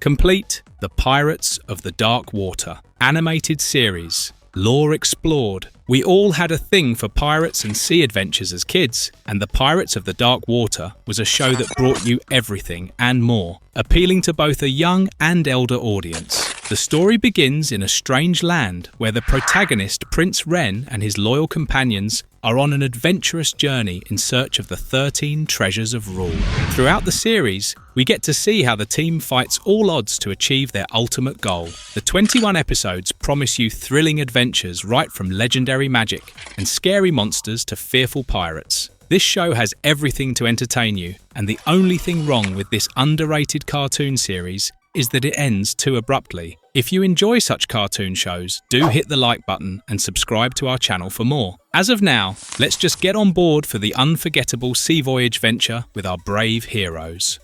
Complete The Pirates of the Dark Water animated series. Lore explored. We all had a thing for pirates and sea adventures as kids, and The Pirates of the Dark Water was a show that brought you everything and more, appealing to both a young and elder audience. The story begins in a strange land where the protagonist, Prince Ren, and his loyal companions are on an adventurous journey in search of the 13 treasures of rule. Throughout the series, we get to see how the team fights all odds to achieve their ultimate goal. The 21 episodes promise you thrilling adventures right from legendary magic and scary monsters to fearful pirates. This show has everything to entertain you, and the only thing wrong with this underrated cartoon series is that it ends too abruptly. If you enjoy such cartoon shows, do hit the like button and subscribe to our channel for more. As of now, let's just get on board for the unforgettable sea voyage venture with our brave heroes.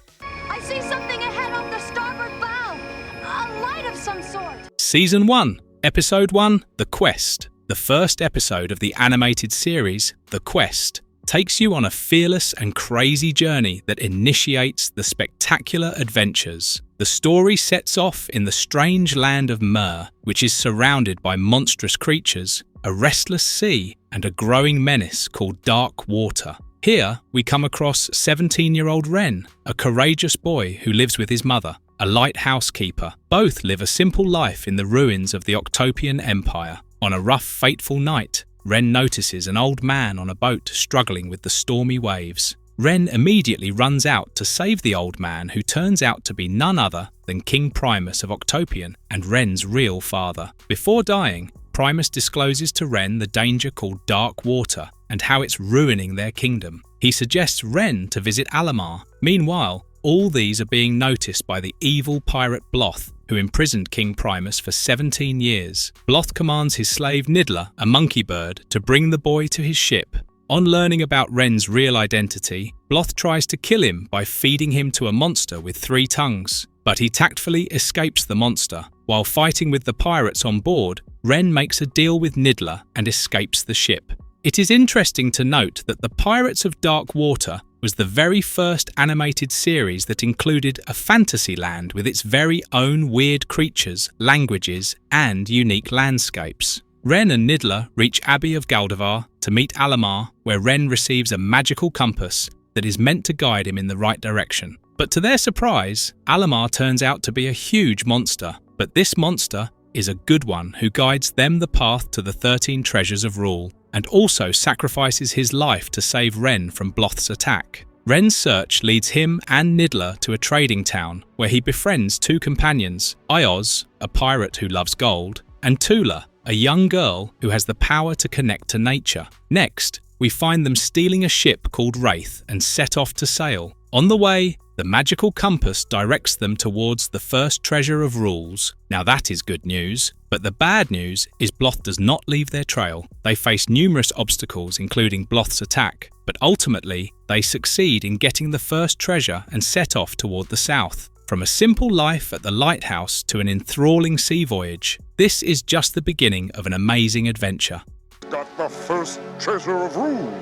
I see something ahead on the starboard bow. A light of some sort. Season 1, Episode 1, The Quest. The first episode of the animated series, The Quest, takes you on a fearless and crazy journey that initiates the spectacular adventures. The story sets off in the strange land of Myr, which is surrounded by monstrous creatures, a restless sea, and a growing menace called Dark Water. Here, we come across 17-year-old Ren, a courageous boy who lives with his mother, a lighthouse keeper. Both live a simple life in the ruins of the Octopian Empire. On a rough, fateful night, Ren notices an old man on a boat struggling with the stormy waves. Ren immediately runs out to save the old man, who turns out to be none other than King Primus of Octopian and Ren's real father. Before dying, Primus discloses to Ren the danger called Dark Water and how it's ruining their kingdom. He suggests Ren to visit Alamar. Meanwhile, all these are being noticed by the evil pirate Bloth, who imprisoned King Primus for 17 years. Bloth commands his slave Nidler, a monkey bird, to bring the boy to his ship. On learning about Ren's real identity, Bloth tries to kill him by feeding him to a monster with 3 tongues, but he tactfully escapes the monster. While fighting with the pirates on board, Ren makes a deal with Nidler and escapes the ship. It is interesting to note that The Pirates of Dark Water was the very first animated series that included a fantasy land with its very own weird creatures, languages, and unique landscapes. Ren and Nidler reach Abbey of Galdavar to meet Alamar, where Ren receives a magical compass that is meant to guide him in the right direction. But to their surprise, Alamar turns out to be a huge monster. But this monster is a good one who guides them the path to the 13 treasures of rule, and also sacrifices his life to save Ren from Bloth's attack. Ren's search leads him and Nidler to a trading town where he befriends 2 companions, Ioz, a pirate who loves gold, and Tula, a young girl who has the power to connect to nature. Next, we find them stealing a ship called Wraith and set off to sail. On the way, the magical compass directs them towards the first treasure of rules. Now that is good news, but the bad news is Bloth does not leave their trail. They face numerous obstacles, including Bloth's attack, but ultimately they succeed in getting the first treasure and set off toward the south. From a simple life at the lighthouse to an enthralling sea voyage, this is just the beginning of an amazing adventure. Got the first treasure of rule.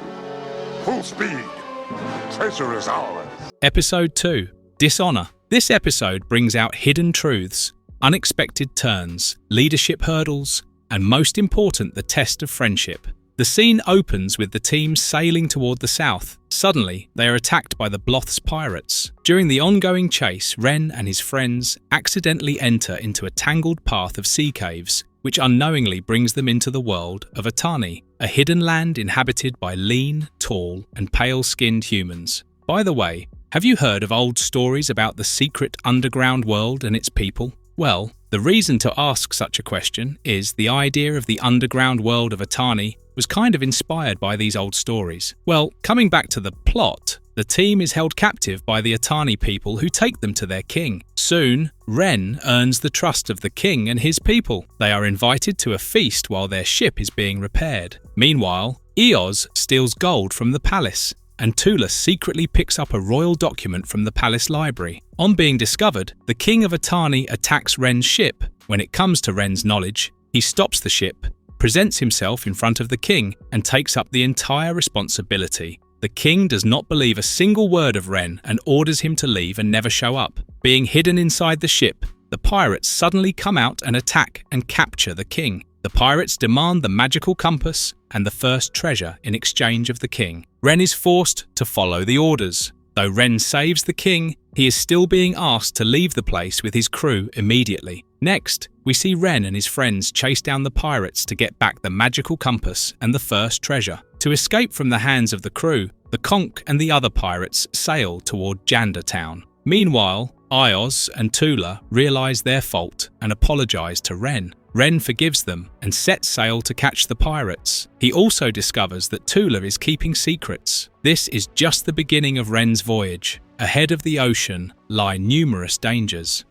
Full speed. Treasure is ours. Episode 2, Dishonor. This episode brings out hidden truths, unexpected turns, leadership hurdles, and most important, the test of friendship. The scene opens with the team sailing toward the south. Suddenly, they are attacked by the Bloth's pirates. During the ongoing chase, Ren and his friends accidentally enter into a tangled path of sea caves, which unknowingly brings them into the world of Atani, a hidden land inhabited by lean, tall, and pale-skinned humans. By the way, have you heard of old stories about the secret underground world and its people? Well, the reason to ask such a question is the idea of the underground world of Atani was kind of inspired by these old stories. Well, coming back to the plot, the team is held captive by the Atani people who take them to their king. Soon, Ren earns the trust of the king and his people. They are invited to a feast while their ship is being repaired. Meanwhile, Eoz steals gold from the palace, and Tula secretly picks up a royal document from the palace library. On being discovered, the king of Atani attacks Ren's ship. When it comes to Ren's knowledge, he stops the ship, presents himself in front of the king, and takes up the entire responsibility. The king does not believe a single word of Ren and orders him to leave and never show up. Being hidden inside the ship, the pirates suddenly come out and attack and capture the king. The pirates demand the magical compass and the first treasure in exchange of the king. Ren is forced to follow the orders. Though Ren saves the king, he is still being asked to leave the place with his crew immediately. Next, we see Ren and his friends chase down the pirates to get back the magical compass and the first treasure. To escape from the hands of the crew, the Conch and the other pirates sail toward Janda Town. Meanwhile, Ios and Tula realize their fault and apologize to Ren. Ren forgives them and sets sail to catch the pirates. He also discovers that Tula is keeping secrets. This is just the beginning of Ren's voyage. Ahead of the ocean lie numerous dangers.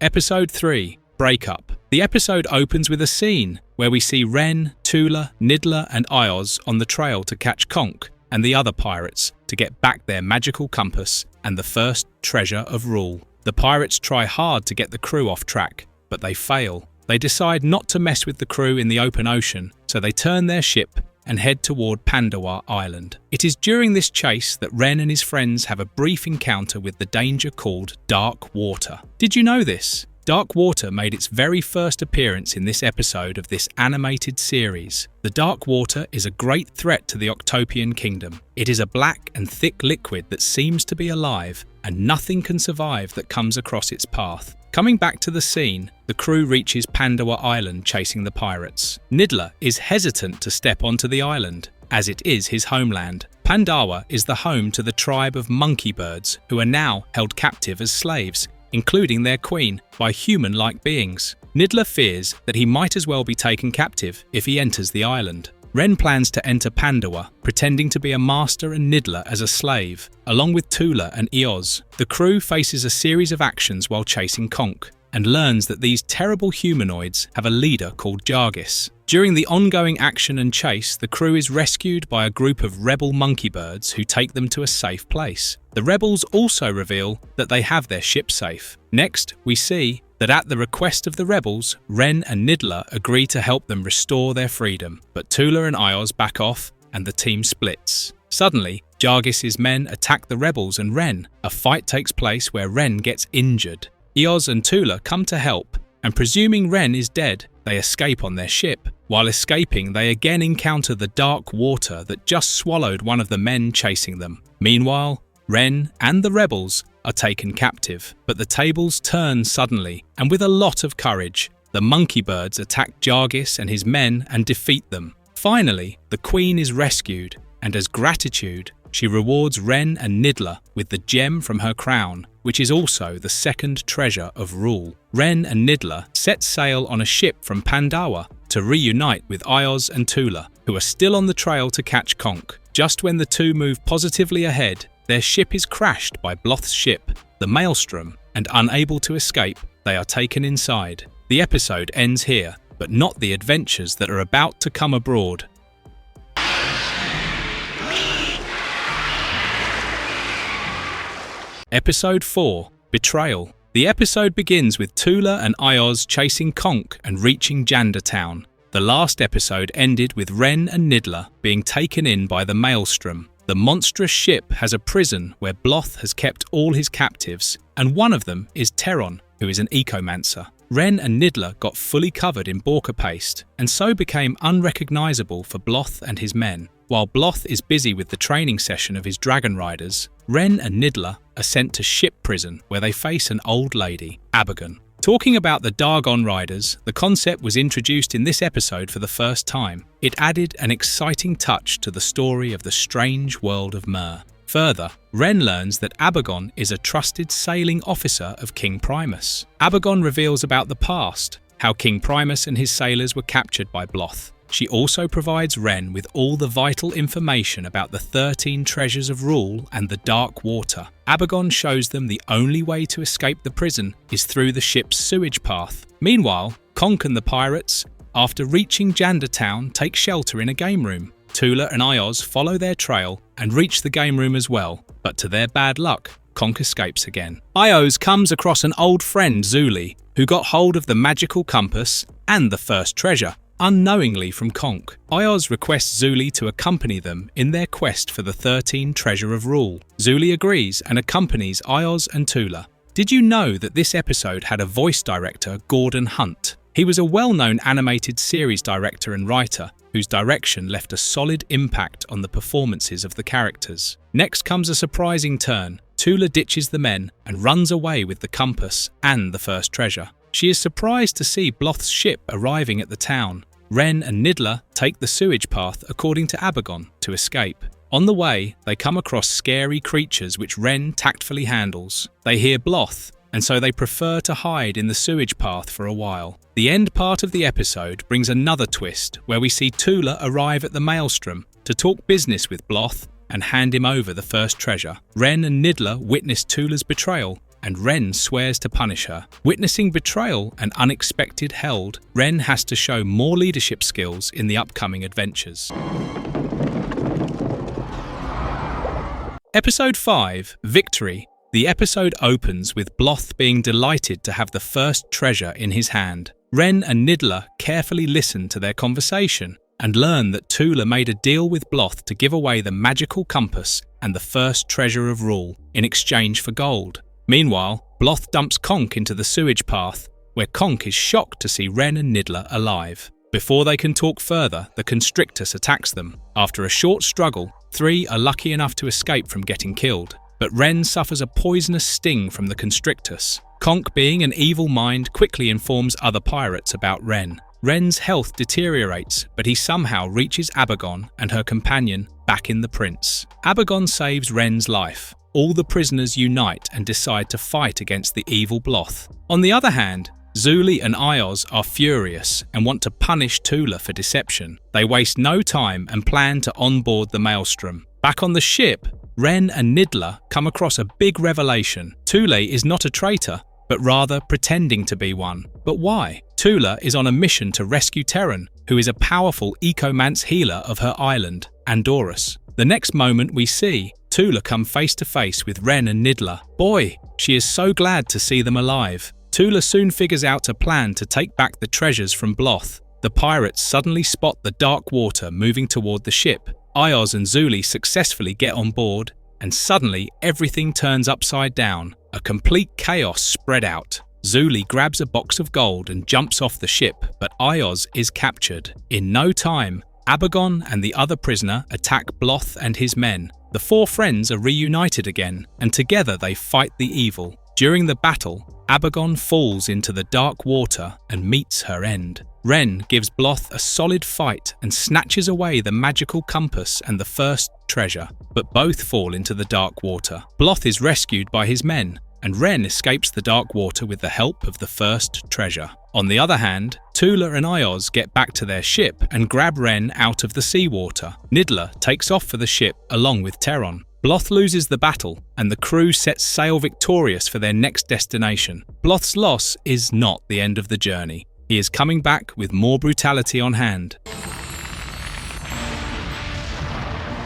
Episode 3, Breakup. The episode opens with a scene where we see Ren, Tula, Nidler and Ios on the trail to catch Conch and the other pirates to get back their magical compass and the first treasure of rule. The pirates try hard to get the crew off track, but they fail. They decide not to mess with the crew in the open ocean, so they turn their ship and head toward Pandawa Island. It is during this chase that Ren and his friends have a brief encounter with the danger called Dark Water. Did you know this? Dark Water made its very first appearance in this episode of this animated series. The Dark Water is a great threat to the Octopian Kingdom. It is a black and thick liquid that seems to be alive, and nothing can survive that comes across its path. Coming back to the scene, the crew reaches Pandawa Island chasing the pirates. Nidler is hesitant to step onto the island, as it is his homeland. Pandawa is the home to the tribe of monkey birds who are now held captive as slaves, including their queen, by human-like beings. Nidler fears that he might as well be taken captive if he enters the island. Ren plans to enter Pandawa, pretending to be a master and Nidler as a slave. Along with Tula and Ios, the crew faces a series of actions while chasing Conch, and learns that these terrible humanoids have a leader called Jargis. During the ongoing action and chase, the crew is rescued by a group of rebel monkey birds who take them to a safe place. The rebels also reveal that they have their ship safe. Next, we see that at the request of the rebels, Ren and Nidler agree to help them restore their freedom, but Tula and Ios back off and the team splits. Suddenly, Jargis's men attack the rebels and Ren. A fight takes place where Ren gets injured. Ios and Tula come to help, and presuming Ren is dead, they escape on their ship. While escaping, they again encounter the dark water that just swallowed one of the men chasing them. Meanwhile, Ren and the rebels are taken captive, but the tables turn suddenly, and with a lot of courage, the monkey birds attack Jargis and his men and defeat them. Finally, the queen is rescued, and as gratitude, she rewards Ren and Nidler with the gem from her crown, which is also the second treasure of rule. Ren and Nidler set sail on a ship from Pandawa to reunite with Ios and Tula, who are still on the trail to catch Conch. Just when the two move positively ahead, their ship is crashed by Bloth's ship, the Maelstrom, and unable to escape, they are taken inside. The episode ends here, but not the adventures that are about to come abroad. Episode 4, Betrayal. The episode begins with Tula and Ios chasing Conch and reaching Janda Town. The last episode ended with Ren and Nidler being taken in by the Maelstrom. The monstrous ship has a prison where Bloth has kept all his captives, and one of them is Teron, who is an ecomancer. Ren and Nidler got fully covered in Borka paste, and so became unrecognisable for Bloth and his men. While Bloth is busy with the training session of his dragon riders, Ren and Nidler are sent to ship prison where they face an old lady, Abagon. Talking about the Dagron riders, the concept was introduced in this episode for the first time. It added an exciting touch to the story of the strange world of Myr. Further, Ren learns that Abagon is a trusted sailing officer of King Primus. Abagon reveals about the past, how King Primus and his sailors were captured by Bloth. She also provides Ren with all the vital information about the 13 treasures of rule and the dark water. Abagon shows them the only way to escape the prison is through the ship's sewage path. Meanwhile, Conch and the pirates, after reaching Janda Town, take shelter in a game room. Tula and Ios follow their trail and reach the game room as well, but to their bad luck, Conch escapes again. Ios comes across an old friend, Zuli, who got hold of the magical compass and the first treasure. unknowingly from Conk. Ioz requests Zuli to accompany them in their quest for the 13 Treasure of Rule. Zuli agrees and accompanies Ioz and Tula. Did you know that this episode had a voice director, Gordon Hunt? He was a well-known animated series director and writer whose direction left a solid impact on the performances of the characters. Next comes a surprising turn. Tula ditches the men and runs away with the compass and the first treasure. She is surprised to see Bloth's ship arriving at the town. Ren and Nidler take the sewage path according to Abagon to escape. On the way, they come across scary creatures which Ren tactfully handles. They hear Bloth, and so they prefer to hide in the sewage path for a while. The end part of the episode brings another twist where we see Tula arrive at the Maelstrom to talk business with Bloth and hand him over the first treasure. Ren and Nidler witness Tula's betrayal, and Ren swears to punish her. Witnessing betrayal and unexpected held, Ren has to show more leadership skills in the upcoming adventures. Episode 5, Victory. The episode opens with Bloth being delighted to have the first treasure in his hand. Ren and Nidler carefully listen to their conversation and learn that Tula made a deal with Bloth to give away the magical compass and the first treasure of rule in exchange for gold. Meanwhile, Bloth dumps Conk into the sewage path, where Conk is shocked to see Ren and Nidler alive. Before they can talk further, the Constrictus attacks them. After a short struggle, 3 are lucky enough to escape from getting killed. But Ren suffers a poisonous sting from the Constrictus. Conk, being an evil mind, quickly informs other pirates about Ren. Ren's health deteriorates, but he somehow reaches Abagon and her companion back in the Prince. Abagon saves Ren's life. All the prisoners unite and decide to fight against the evil Bloth. On the other hand, Zuli and Ioz are furious and want to punish Tula for deception. They waste no time and plan to onboard the Maelstrom. Back on the ship, Ren and Nidler come across a big revelation. Tula is not a traitor, but rather pretending to be one. But why? Tula is on a mission to rescue Terran, who is a powerful ecomance healer of her island, Andoris. The next moment we see Tula come face to face with Ren and Nidler. Boy, she is so glad to see them alive. Tula soon figures out a plan to take back the treasures from Bloth. The pirates suddenly spot the dark water moving toward the ship. Ioz and Zuli successfully get on board, and suddenly everything turns upside down. A complete chaos spread out. Zuli grabs a box of gold and jumps off the ship, but Ioz is captured. In no time, Abagon and the other prisoner attack Bloth and his men. The 4 friends are reunited again, and together they fight the evil. During the battle, Abagon falls into the dark water and meets her end. Ren gives Bloth a solid fight and snatches away the magical compass and the first treasure, but both fall into the dark water. Bloth is rescued by his men, and Ren escapes the dark water with the help of the first treasure. On the other hand, Tula and Ioz get back to their ship and grab Ren out of the seawater. Nidler takes off for the ship along with Terron. Bloth loses the battle, and the crew sets sail victorious for their next destination. Bloth's loss is not the end of the journey. He is coming back with more brutality on hand.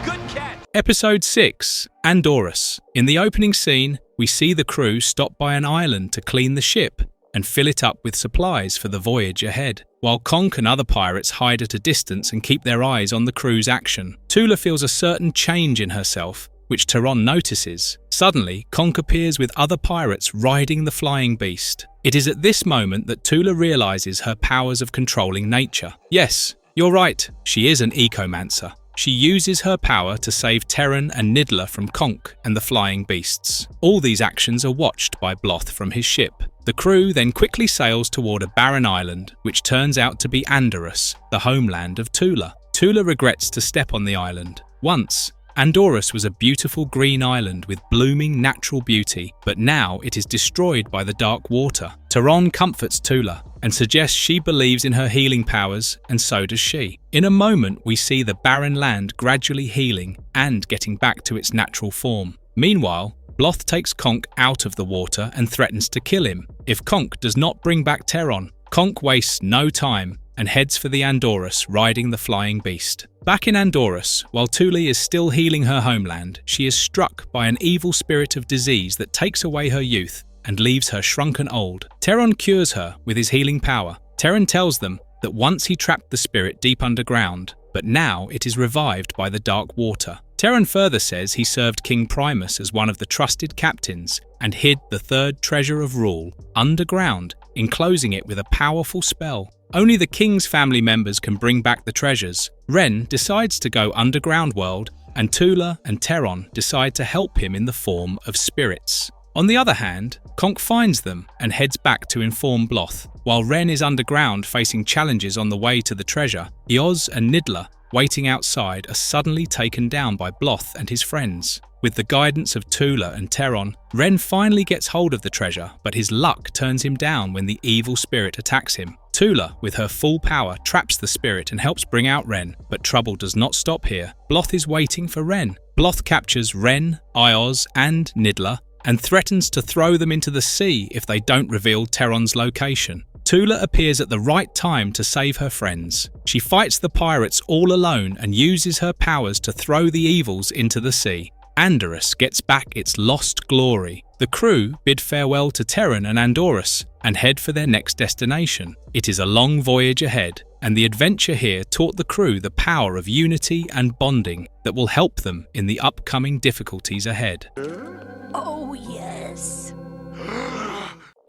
Good catch! Episode 6, Andoris. In the opening scene, we see the crew stop by an island to clean the ship and fill it up with supplies for the voyage ahead, while Conk and other pirates hide at a distance and keep their eyes on the crew's action. Tula feels a certain change in herself, which Terron notices. Suddenly, Conk appears with other pirates riding the flying beast. It is at this moment that Tula realizes her powers of controlling nature. Yes, you're right, she is an ecomancer. She uses her power to save Terran and Nidler from Conk and the flying beasts. All these actions are watched by Bloth from his ship. The crew then quickly sails toward a barren island, which turns out to be Andoris, the homeland of Tula. Tula regrets to step on the island. Once, Andoris was a beautiful green island with blooming natural beauty, but now it is destroyed by the dark water. Terron comforts Tula and suggests she believes in her healing powers, and so does she. In a moment, we see the barren land gradually healing and getting back to its natural form. Meanwhile, Bloth takes Conk out of the water and threatens to kill him. If Conk does not bring back Terron, Conk wastes no time and heads for the Andoris, riding the flying beast. Back in Andoris, while Tula is still healing her homeland, she is struck by an evil spirit of disease that takes away her youth and leaves her shrunken old. Terron cures her with his healing power. Terron tells them that once he trapped the spirit deep underground, but now it is revived by the dark water. Terran further says he served King Primus as one of the trusted captains and hid the third treasure of rule underground, enclosing it with a powerful spell. Only the king's family members can bring back the treasures. Ren decides to go underground world, and Tula and Terran decide to help him in the form of spirits. On the other hand, Conk finds them and heads back to inform Bloth. While Ren is underground facing challenges on the way to the treasure, Eoz and Nidler, waiting outside, are suddenly taken down by Bloth and his friends. With the guidance of Tula and Terran, Ren finally gets hold of the treasure, but his luck turns him down when the evil spirit attacks him. Tula, with her full power, traps the spirit and helps bring out Ren, but trouble does not stop here. Bloth is waiting for Ren. Bloth captures Ren, Eoz, and Nidler, and threatens to throw them into the sea if they don't reveal Terran's location. Tula appears at the right time to save her friends. She fights the pirates all alone and uses her powers to throw the evils into the sea. Andoris gets back its lost glory. The crew bid farewell to Terran and Andoris and head for their next destination. It is a long voyage ahead, and the adventure here taught the crew the power of unity and bonding that will help them in the upcoming difficulties ahead. Oh, yes.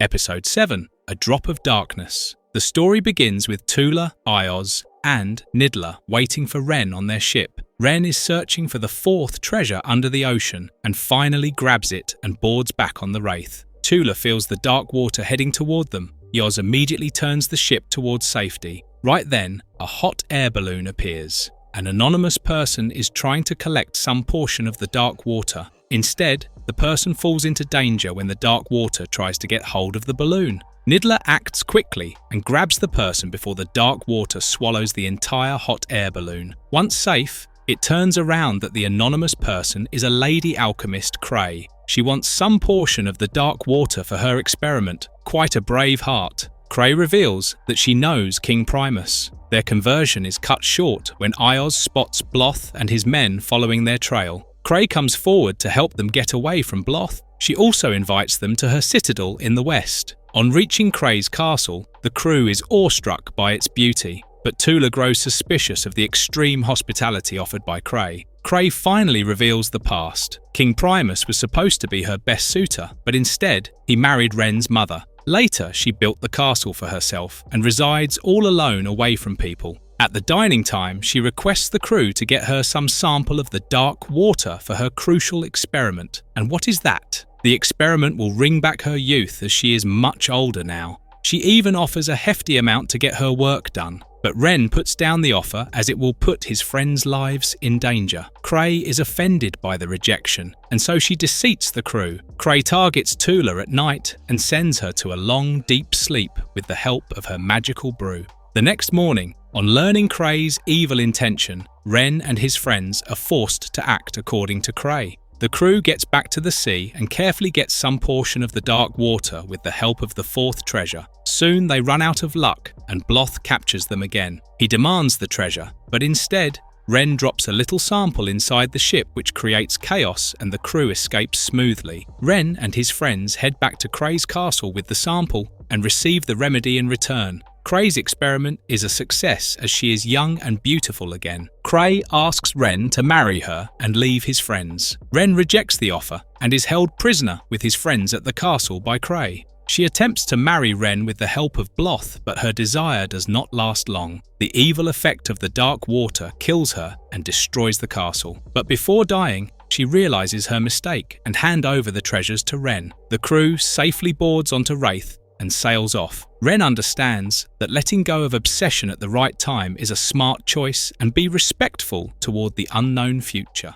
Episode 7, A Drop of Darkness. The story begins with Tula, Eoz, and Nidler waiting for Ren on their ship. Ren is searching for the fourth treasure under the ocean and finally grabs it and boards back on the Wraith. Tula feels the dark water heading toward them. Eoz immediately turns the ship towards safety. Right then, a hot air balloon appears. An anonymous person is trying to collect some portion of the dark water. Instead, the person falls into danger when the dark water tries to get hold of the balloon. Nidler acts quickly and grabs the person before the dark water swallows the entire hot air balloon. Once safe, it turns around that the anonymous person is a lady alchemist, Cray. She wants some portion of the dark water for her experiment. Quite a brave heart. Cray reveals that she knows King Primus. Their conversion is cut short when Eoz spots Bloth and his men following their trail. Cray comes forward to help them get away from Bloth. She also invites them to her citadel in the west. On reaching Cray's castle, the crew is awestruck by its beauty, but Tula grows suspicious of the extreme hospitality offered by Cray. Cray finally reveals the past. King Primus was supposed to be her best suitor, but instead, he married Ren's mother. Later, she built the castle for herself and resides all alone away from people. At the dining time, she requests the crew to get her some sample of the dark water for her crucial experiment. And what is that? The experiment will bring back her youth as she is much older now. She even offers a hefty amount to get her work done. But Ren puts down the offer as it will put his friends' lives in danger. Cray is offended by the rejection, and so she deceits the crew. Cray targets Tula at night and sends her to a long, deep sleep with the help of her magical brew. The next morning, on learning Cray's evil intention, Ren and his friends are forced to act according to Cray. The crew gets back to the sea and carefully gets some portion of the dark water with the help of the fourth treasure. Soon they run out of luck and Bloth captures them again. He demands the treasure, but instead, Ren drops a little sample inside the ship which creates chaos and the crew escapes smoothly. Ren and his friends head back to Cray's castle with the sample and receive the remedy in return. Cray's experiment is a success as she is young and beautiful again. Cray asks Ren to marry her and leave his friends. Ren rejects the offer and is held prisoner with his friends at the castle by Cray. She attempts to marry Ren with the help of Bloth, but her desire does not last long. The evil effect of the dark water kills her and destroys the castle. But before dying, she realizes her mistake and hands over the treasures to Ren. The crew safely boards onto Wraith and sails off. Ren understands that letting go of obsession at the right time is a smart choice and be respectful toward the unknown future.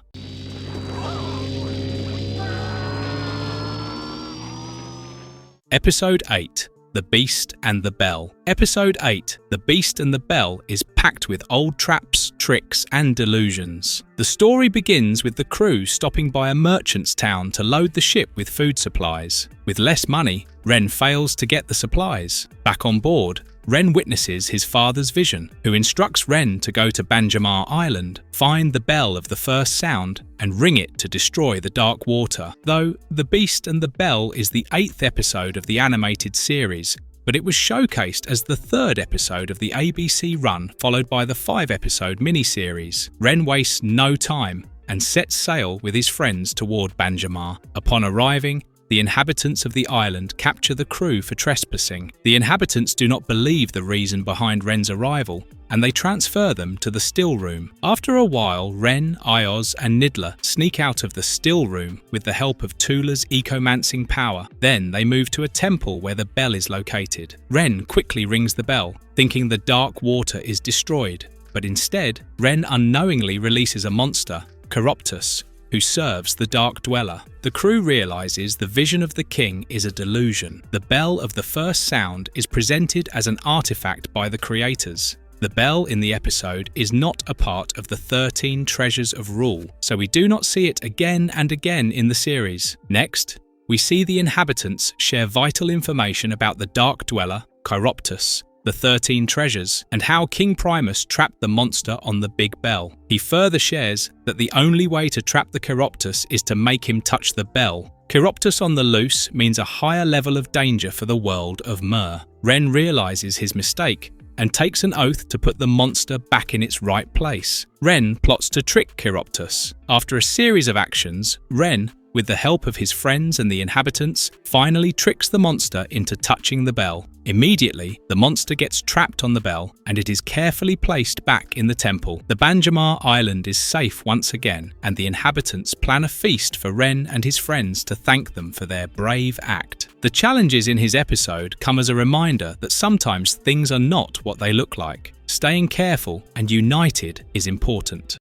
Episode 8, The Beast and the Bell. Episode 8, The Beast and the Bell is packed with old traps, tricks and delusions. The story begins with the crew stopping by a merchant's town to load the ship with food supplies. With less money, Ren fails to get the supplies. Back on board, Ren witnesses his father's vision, who instructs Ren to go to Banjamar Island, find the bell of the first sound, and ring it to destroy the dark water. Though The Beast and the Bell is the 8th episode of the animated series, but it was showcased as the third episode of the ABC run, followed by the 5-episode miniseries. Ren wastes no time and sets sail with his friends toward Banjamar. Upon arriving, the inhabitants of the island capture the crew for trespassing. The inhabitants do not believe the reason behind Ren's arrival, and they transfer them to the still room. After a while, Ren, Ioz, and Nidler sneak out of the still room with the help of Tula's ecomancing power. Then they move to a temple where the bell is located. Ren quickly rings the bell, thinking the dark water is destroyed, but instead, Ren unknowingly releases a monster, Chiroptus, who serves the Dark Dweller. The crew realizes the vision of the king is a delusion. The bell of the first sound is presented as an artifact by the creators. The bell in the episode is not a part of the 13 Treasures of Rule, so we do not see it again and again in the series. Next, we see the inhabitants share vital information about the Dark Dweller, Chiroptus, the 13 treasures, and how King Primus trapped the monster on the Big Bell. He further shares that the only way to trap the Chiroptus is to make him touch the bell. Chiroptus on the loose means a higher level of danger for the world of Myr. Ren realizes his mistake and takes an oath to put the monster back in its right place. Ren plots to trick Chiroptus. After a series of actions, Ren, with the help of his friends and the inhabitants, finally tricks the monster into touching the bell. Immediately, the monster gets trapped on the bell and it is carefully placed back in the temple. The Banjamar island is safe once again, and the inhabitants plan a feast for Ren and his friends to thank them for their brave act. The challenges in his episode come as a reminder that sometimes things are not what they look like. Staying careful and united is important.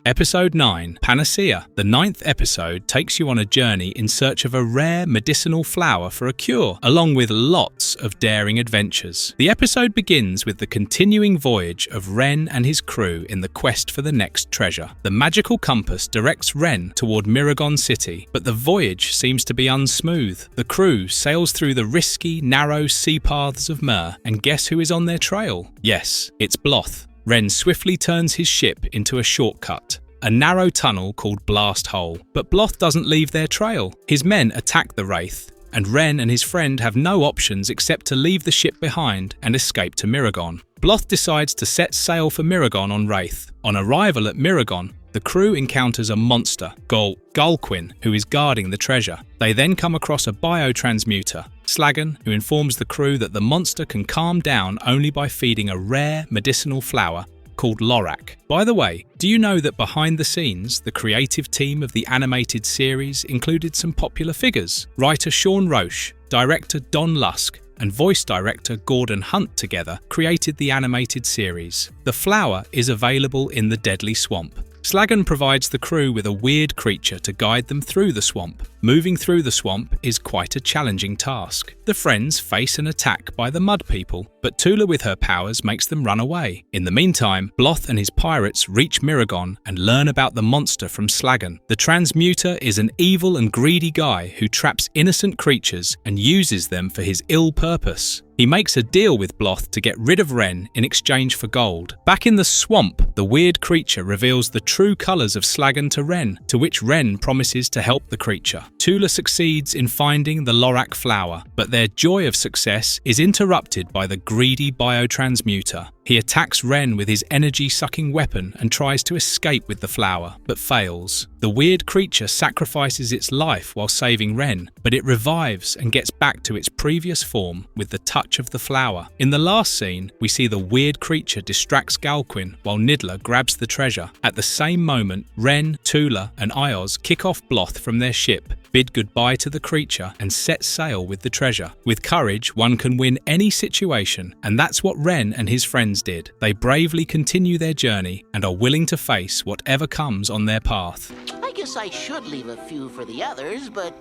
Episode 9, Panacea. The 9th episode takes you on a journey in search of a rare medicinal flower for a cure, along with lots of daring adventures. The episode begins with the continuing voyage of Ren and his crew in the quest for the next treasure. The magical compass directs Ren toward Miragon City, but the voyage seems to be unsmooth. The crew sails through the risky, narrow sea paths of Myr, and guess who is on their trail? Yes, it's Bloth. Ren swiftly turns his ship into a shortcut, a narrow tunnel called Blast Hole. But Bloth doesn't leave their trail. His men attack the Wraith, and Ren and his friend have no options except to leave the ship behind and escape to Miragon. Bloth decides to set sail for Miragon on Wraith. On arrival at Miragon, the crew encounters a monster, Gulquin, who is guarding the treasure. They then come across a biotransmuter, Slagan, who informs the crew that the monster can calm down only by feeding a rare medicinal flower called Lorak. By the way, do you know that behind the scenes, the creative team of the animated series included some popular figures? Writer Sean Roche, director Don Lusk, and voice director Gordon Hunt together created the animated series. The flower is available in the Deadly Swamp. Slagan provides the crew with a weird creature to guide them through the swamp. Moving through the swamp is quite a challenging task. The friends face an attack by the Mud People, but Tula with her powers makes them run away. In the meantime, Bloth and his pirates reach Miragon and learn about the monster from Slagan. The Transmuter is an evil and greedy guy who traps innocent creatures and uses them for his ill purpose. He makes a deal with Bloth to get rid of Ren in exchange for gold. Back in the swamp, the weird creature reveals the true colours of Slagan to Ren, to which Ren promises to help the creature. Tula succeeds in finding the Lorak flower, but their joy of success is interrupted by the greedy biotransmuter. He attacks Ren with his energy-sucking weapon and tries to escape with the flower, but fails. The weird creature sacrifices its life while saving Ren, but it revives and gets back to its previous form with the touch of the flower. In the last scene, we see the weird creature distracts Gulquin while Nidler grabs the treasure. At the same moment, Ren, Tula, and Ioz kick off Bloth from their ship, bid goodbye to the creature, and set sail with the treasure. With courage, one can win any situation, and that's what Ren and his friends did. They bravely continue their journey and are willing to face whatever comes on their path. I guess I should leave a few for the others, but...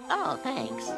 Oh, thanks.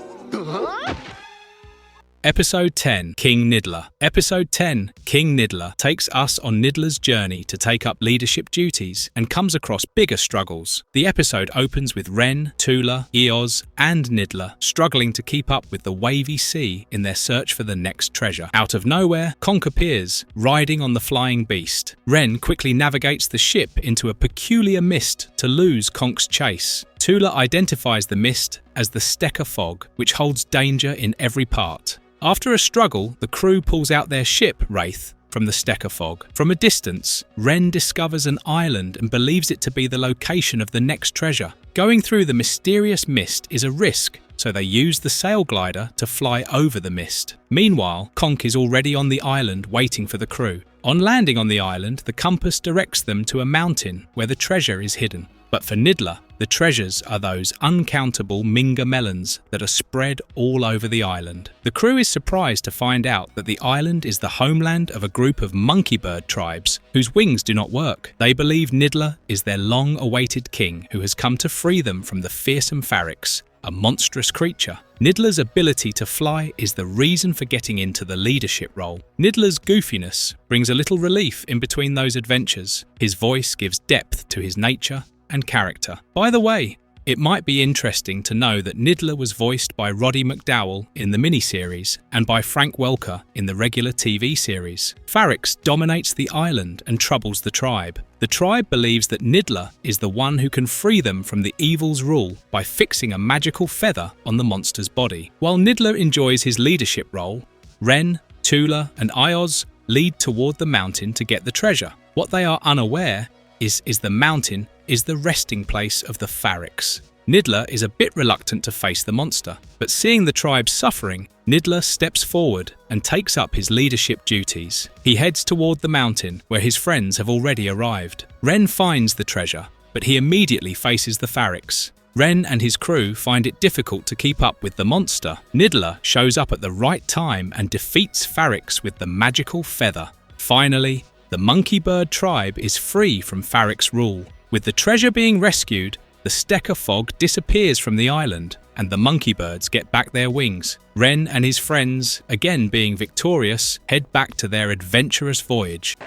Episode 10, King Nidler. Episode 10, King Nidler, takes us on Nidler's journey to take up leadership duties and comes across bigger struggles. The episode opens with Ren, Tula, Ioz, and Nidler struggling to keep up with the wavy sea in their search for the next treasure. Out of nowhere, Conk appears, riding on the flying beast. Ren quickly navigates the ship into a peculiar mist to lose Conk's chase. Tula identifies the mist as the Stecker fog, which holds danger in every part. After a struggle, the crew pulls out their ship, Wraith, from the Stecker fog. From a distance, Ren discovers an island and believes it to be the location of the next treasure. Going through the mysterious mist is a risk, so they use the sail glider to fly over the mist. Meanwhile, Conk is already on the island waiting for the crew. On landing on the island, the compass directs them to a mountain where the treasure is hidden. But for Nidler, the treasures are those uncountable Minga melons that are spread all over the island. The crew is surprised to find out that the island is the homeland of a group of monkeybird tribes whose wings do not work. They believe Nidler is their long-awaited king who has come to free them from the fearsome Pharix, a monstrous creature. Nidler's ability to fly is the reason for getting into the leadership role. Nidler's goofiness brings a little relief in between those adventures. His voice gives depth to his nature and character. By the way, it might be interesting to know that Nidler was voiced by Roddy McDowall in the miniseries and by Frank Welker in the regular TV series. Pharix dominates the island and troubles the tribe. The tribe believes that Nidler is the one who can free them from the evil's rule by fixing a magical feather on the monster's body. While Nidler enjoys his leadership role, Ren, Tula, and Ioz lead toward the mountain to get the treasure. What they are unaware is the mountain is the resting place of the Pharix. Nidler is a bit reluctant to face the monster, but seeing the tribe suffering, Nidler steps forward and takes up his leadership duties. He heads toward the mountain, where his friends have already arrived. Ren finds the treasure, but he immediately faces the Pharix. Ren and his crew find it difficult to keep up with the monster. Nidler shows up at the right time and defeats Pharix with the magical feather. Finally, the monkeybird tribe is free from Pharix rule. With the treasure being rescued, the Stecker fog disappears from the island, and the monkeybirds get back their wings. Ren and his friends, again being victorious, head back to their adventurous voyage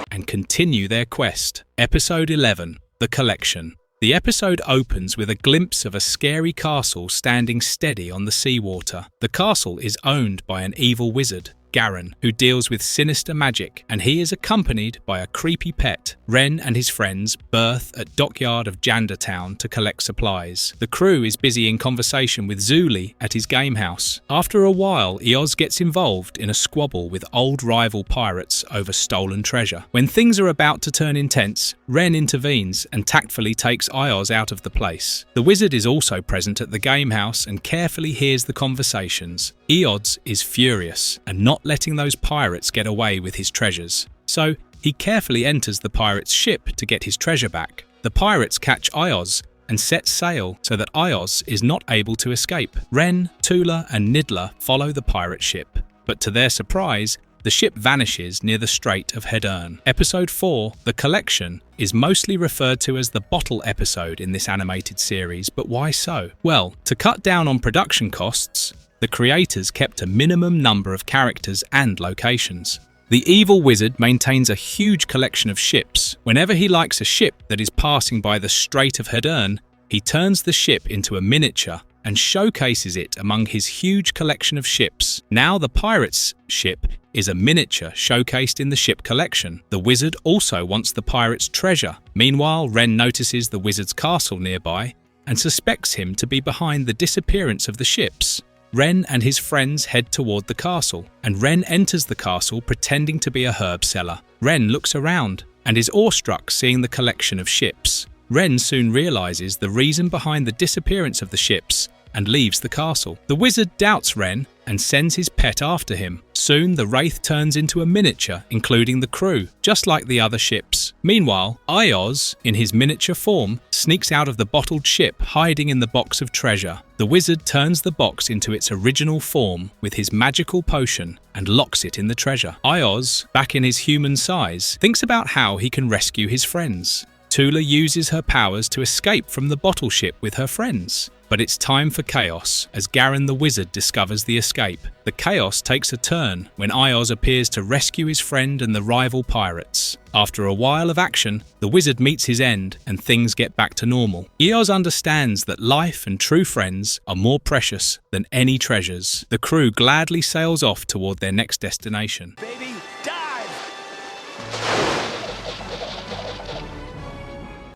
and continue their quest. Episode 11, The Collection. The episode opens with a glimpse of a scary castle standing steady on the seawater. The castle is owned by an evil wizard, Garen, who deals with sinister magic, and he is accompanied by a creepy pet. Ren and his friends berth at dockyard of Jandertown to collect supplies. The crew is busy in conversation with Zuli at his game house. After a while, Eoz gets involved in a squabble with old rival pirates over stolen treasure. When things are about to turn intense, Ren intervenes and tactfully takes Ioz out of the place. The wizard is also present at the game house and carefully hears the conversations. Eoz is furious and not letting those pirates get away with his treasures. So he carefully enters the pirates' ship to get his treasure back. The pirates catch Ioz and set sail so that Ioz is not able to escape. Ren, Tula, and Nidler follow the pirate ship, but to their surprise, the ship vanishes near the Strait of Hedern. Episode 4, The Collection, is mostly referred to as the bottle episode in this animated series, but why so? Well, to cut down on production costs, the creators kept a minimum number of characters and locations. The evil wizard maintains a huge collection of ships. Whenever he likes a ship that is passing by the Strait of Hedern, he turns the ship into a miniature and showcases it among his huge collection of ships. Now the pirate's ship is a miniature showcased in the ship collection. The wizard also wants the pirate's treasure. Meanwhile, Ren notices the wizard's castle nearby and suspects him to be behind the disappearance of the ships. Ren and his friends head toward the castle, and Ren enters the castle pretending to be a herb seller. Ren looks around and is awestruck seeing the collection of ships. Ren soon realizes the reason behind the disappearance of the ships and leaves the castle. The wizard doubts Ren and sends his pet after him. Soon the Wraith turns into a miniature, including the crew, just like the other ships. Meanwhile, Ioz, in his miniature form, sneaks out of the bottled ship, hiding in the box of treasure. The wizard turns the box into its original form with his magical potion and locks it in the treasure. Ioz, back in his human size, thinks about how he can rescue his friends. Tula uses her powers to escape from the bottle ship with her friends. But it's time for chaos as Garen the wizard discovers the escape. The chaos takes a turn when Ioz appears to rescue his friend and the rival pirates. After a while of action, the wizard meets his end and things get back to normal. Eoz understands that life and true friends are more precious than any treasures. The crew gladly sails off toward their next destination. Baby, dive!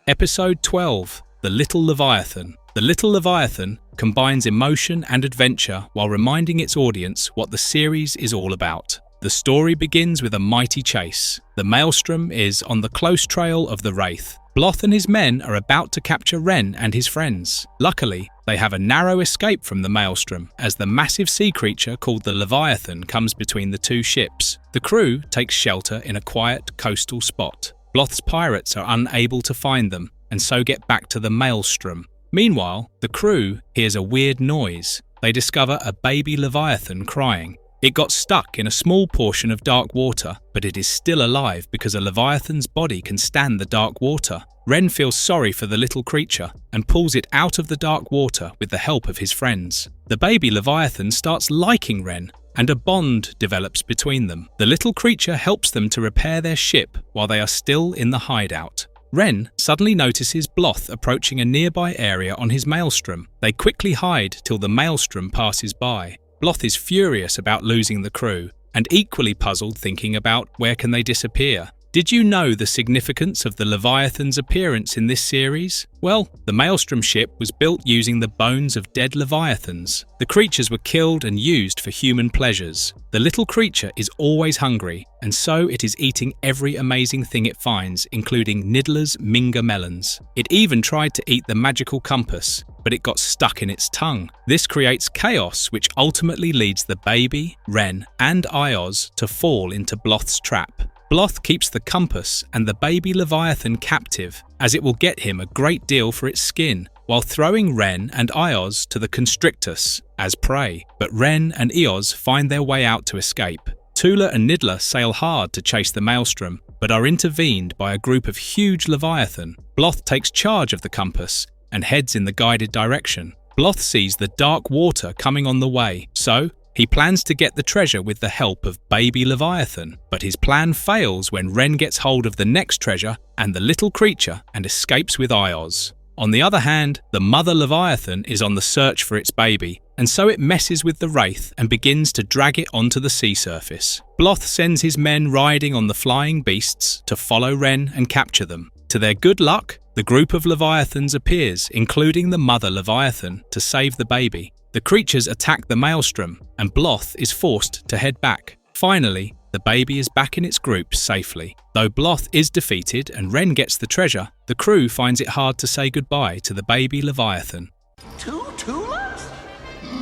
Episode 12, The Little Leviathan. The Little Leviathan combines emotion and adventure while reminding its audience what the series is all about. The story begins with a mighty chase. The Maelstrom is on the close trail of the Wraith. Bloth and his men are about to capture Ren and his friends. Luckily, they have a narrow escape from the Maelstrom as the massive sea creature called the Leviathan comes between the two ships. The crew takes shelter in a quiet coastal spot. Bloth's pirates are unable to find them and so get back to the Maelstrom. Meanwhile, the crew hears a weird noise. They discover a baby Leviathan crying. It got stuck in a small portion of dark water, but it is still alive because a Leviathan's body can stand the dark water. Ren feels sorry for the little creature and pulls it out of the dark water with the help of his friends. The baby Leviathan starts liking Ren, and a bond develops between them. The little creature helps them to repair their ship while they are still in the hideout. Ren suddenly notices Bloth approaching a nearby area on his Maelstrom. They quickly hide till the Maelstrom passes by. Bloth is furious about losing the crew, and equally puzzled thinking about where can they disappear. Did you know the significance of the Leviathan's appearance in this series? Well, the Maelstrom ship was built using the bones of dead Leviathans. The creatures were killed and used for human pleasures. The little creature is always hungry, and so it is eating every amazing thing it finds, including Nidler's Minga melons. It even tried to eat the magical compass, but it got stuck in its tongue. This creates chaos, which ultimately leads the baby, Ren, and Ioz to fall into Bloth's trap. Bloth keeps the compass and the baby Leviathan captive, as it will get him a great deal for its skin, while throwing Ren and Ioz to the Constrictus as prey. But Ren and Eoz find their way out to escape. Tula and Nidler sail hard to chase the Maelstrom, but are intervened by a group of huge Leviathan. Bloth takes charge of the compass and heads in the guided direction. Bloth sees the dark water coming on the way, so he plans to get the treasure with the help of baby Leviathan, but his plan fails when Ren gets hold of the next treasure and the little creature and escapes with Ioz. On the other hand, the mother Leviathan is on the search for its baby, and so it messes with the Wraith and begins to drag it onto the sea surface. Bloth sends his men riding on the flying beasts to follow Ren and capture them. To their good luck, the group of Leviathans appears, including the mother Leviathan, to save the baby. The creatures attack the Maelstrom, and Bloth is forced to head back. Finally, the baby is back in its group safely. Though Bloth is defeated and Ren gets the treasure, the crew finds it hard to say goodbye to the baby Leviathan. Two Tulas?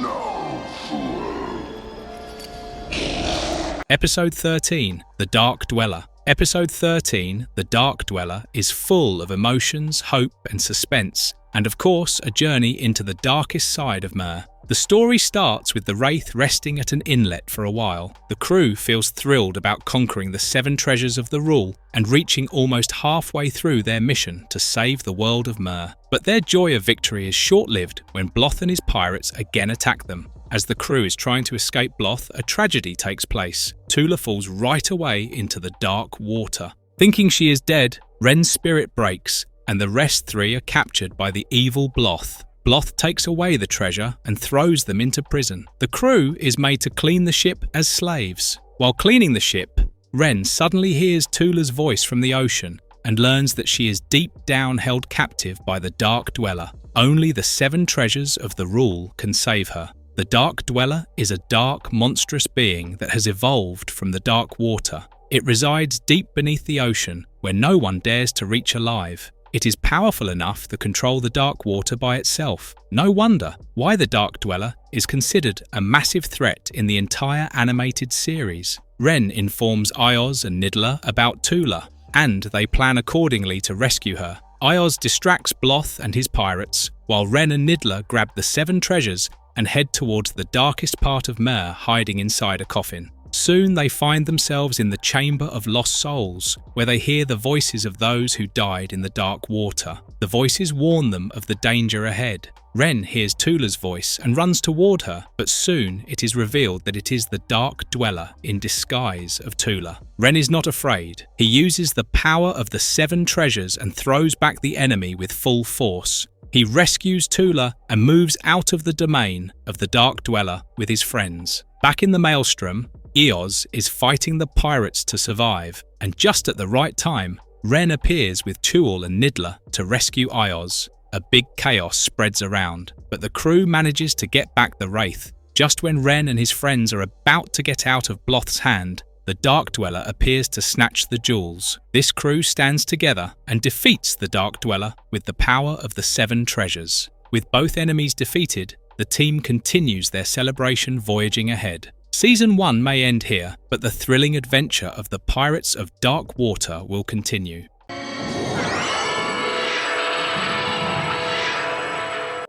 No, fool. Episode 13, The Dark Dweller. Episode 13, The Dark Dweller, is full of emotions, hope and suspense, and of course a journey into the darkest side of Myr. The story starts with the Wraith resting at an inlet for a while. The crew feels thrilled about conquering the 7 treasures of the Rule and reaching almost halfway through their mission to save the world of Myr. But their joy of victory is short-lived when Bloth and his pirates again attack them. As the crew is trying to escape Bloth, a tragedy takes place. Tula falls right away into the dark water. Thinking she is dead, Ren's spirit breaks, and the rest 3 are captured by the evil Bloth. Bloth takes away the treasure and throws them into prison. The crew is made to clean the ship as slaves. While cleaning the ship, Ren suddenly hears Tula's voice from the ocean and learns that she is deep down held captive by the Dark Dweller. Only the 7 treasures of the Rule can save her. The Dark Dweller is a dark, monstrous being that has evolved from the dark water. It resides deep beneath the ocean, where no one dares to reach alive. It is powerful enough to control the dark water by itself. No wonder why the Dark Dweller is considered a massive threat in the entire animated series. Ren informs Ioz and Nidler about Tula, and they plan accordingly to rescue her. Ioz distracts Bloth and his pirates, while Ren and Nidler grab the 7 treasures and head towards the darkest part of Myr, hiding inside a coffin. Soon they find themselves in the Chamber of Lost Souls, where they hear the voices of those who died in the dark water. The voices warn them of the danger ahead. Ren hears Tula's voice and runs toward her, but soon it is revealed that it is the Dark Dweller in disguise of Tula. Ren is not afraid. He uses the power of the 7 treasures and throws back the enemy with full force. He rescues Tula and moves out of the domain of the Dark Dweller with his friends. Back in the Maelstrom, Eoz is fighting the pirates to survive, and just at the right time, Ren appears with Tuul and Nidler to rescue Ioz. A big chaos spreads around, but the crew manages to get back the Wraith. Just when Ren and his friends are about to get out of Bloth's hand, the Dark Dweller appears to snatch the jewels. This crew stands together and defeats the Dark Dweller with the power of the 7 treasures. With both enemies defeated, the team continues their celebration voyaging ahead. Season 1 may end here, but the thrilling adventure of the Pirates of Dark Water will continue.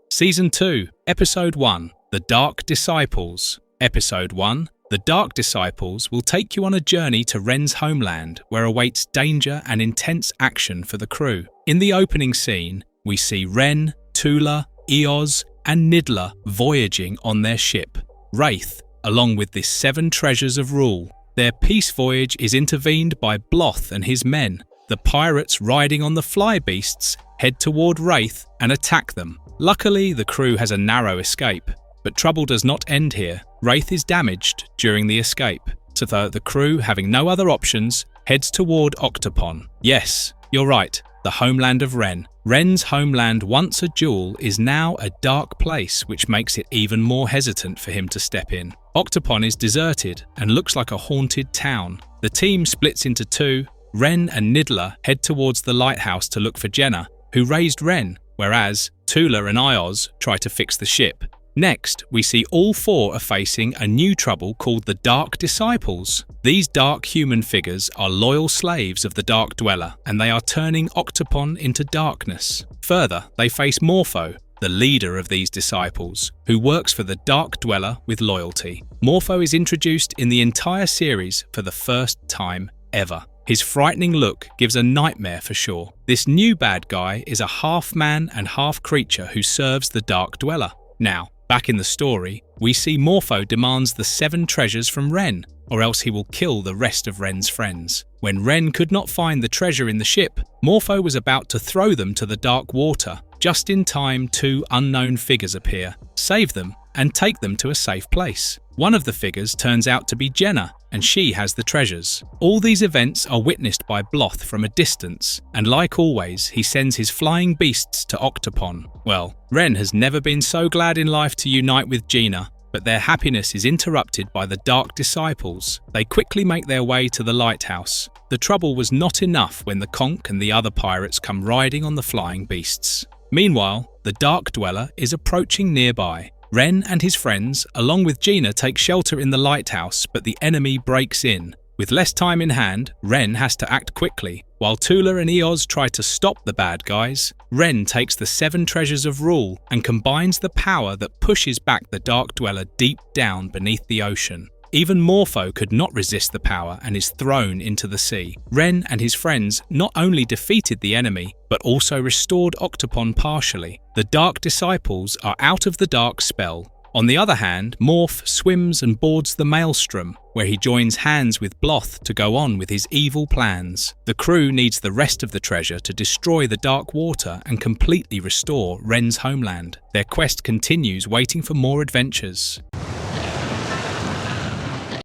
Season 2, Episode 1, The Dark Disciples. Episode 1, The Dark Disciples will take you on a journey to Ren's homeland, where awaits danger and intense action for the crew. In the opening scene, we see Ren, Tula, Ioz, and Nidler voyaging on their ship, Wraith, along with the 7 treasures of rule. Their peace voyage is intervened by Bloth and his men. The pirates riding on the fly beasts head toward Wraith and attack them. Luckily, the crew has a narrow escape, but trouble does not end here. Wraith is damaged during the escape, so the crew, having no other options, heads toward Octopon. Yes, you're right, the homeland of Ren. Ren's homeland, once a jewel, is now a dark place, which makes it even more hesitant for him to step in. Octopon is deserted and looks like a haunted town. The team splits into 2. Ren and Nidler head towards the lighthouse to look for Jenna, who raised Ren, whereas Tula and Ioz try to fix the ship. Next, we see all 4 are facing a new trouble called the Dark Disciples. These dark human figures are loyal slaves of the Dark Dweller, and they are turning Octopon into darkness. Further, they face Morpho, the leader of these disciples, who works for the Dark Dweller with loyalty. Morpho is introduced in the entire series for the first time ever. His frightening look gives a nightmare for sure. This new bad guy is a half-man and half-creature who serves the Dark Dweller. Now, back in the story, we see Morpho demands the 7 treasures from Ren, or else he will kill the rest of Ren's friends. When Ren could not find the treasure in the ship, Morpho was about to throw them to the dark water. Just in time, 2 unknown figures appear, save them, and take them to a safe place. One of the figures turns out to be Jenna, and she has the treasures. All these events are witnessed by Bloth from a distance, and like always, he sends his flying beasts to Octopon. Well, Ren has never been so glad in life to unite with Gina, but their happiness is interrupted by the Dark Disciples. They quickly make their way to the lighthouse. The trouble was not enough when the Conch and the other pirates come riding on the flying beasts. Meanwhile, the Dark Dweller is approaching nearby. Ren and his friends, along with Gina, take shelter in the lighthouse, but the enemy breaks in. With less time in hand, Ren has to act quickly. While Tula and Ioz try to stop the bad guys, Ren takes the 7 treasures of rule and combines the power that pushes back the Dark Dweller deep down beneath the ocean. Even Morpho could not resist the power and is thrown into the sea. Ren and his friends not only defeated the enemy, but also restored Octopon partially. The Dark Disciples are out of the dark spell. On the other hand, Morph swims and boards the Maelstrom, where he joins hands with Bloth to go on with his evil plans. The crew needs the rest of the treasure to destroy the dark water and completely restore Ren's homeland. Their quest continues, waiting for more adventures.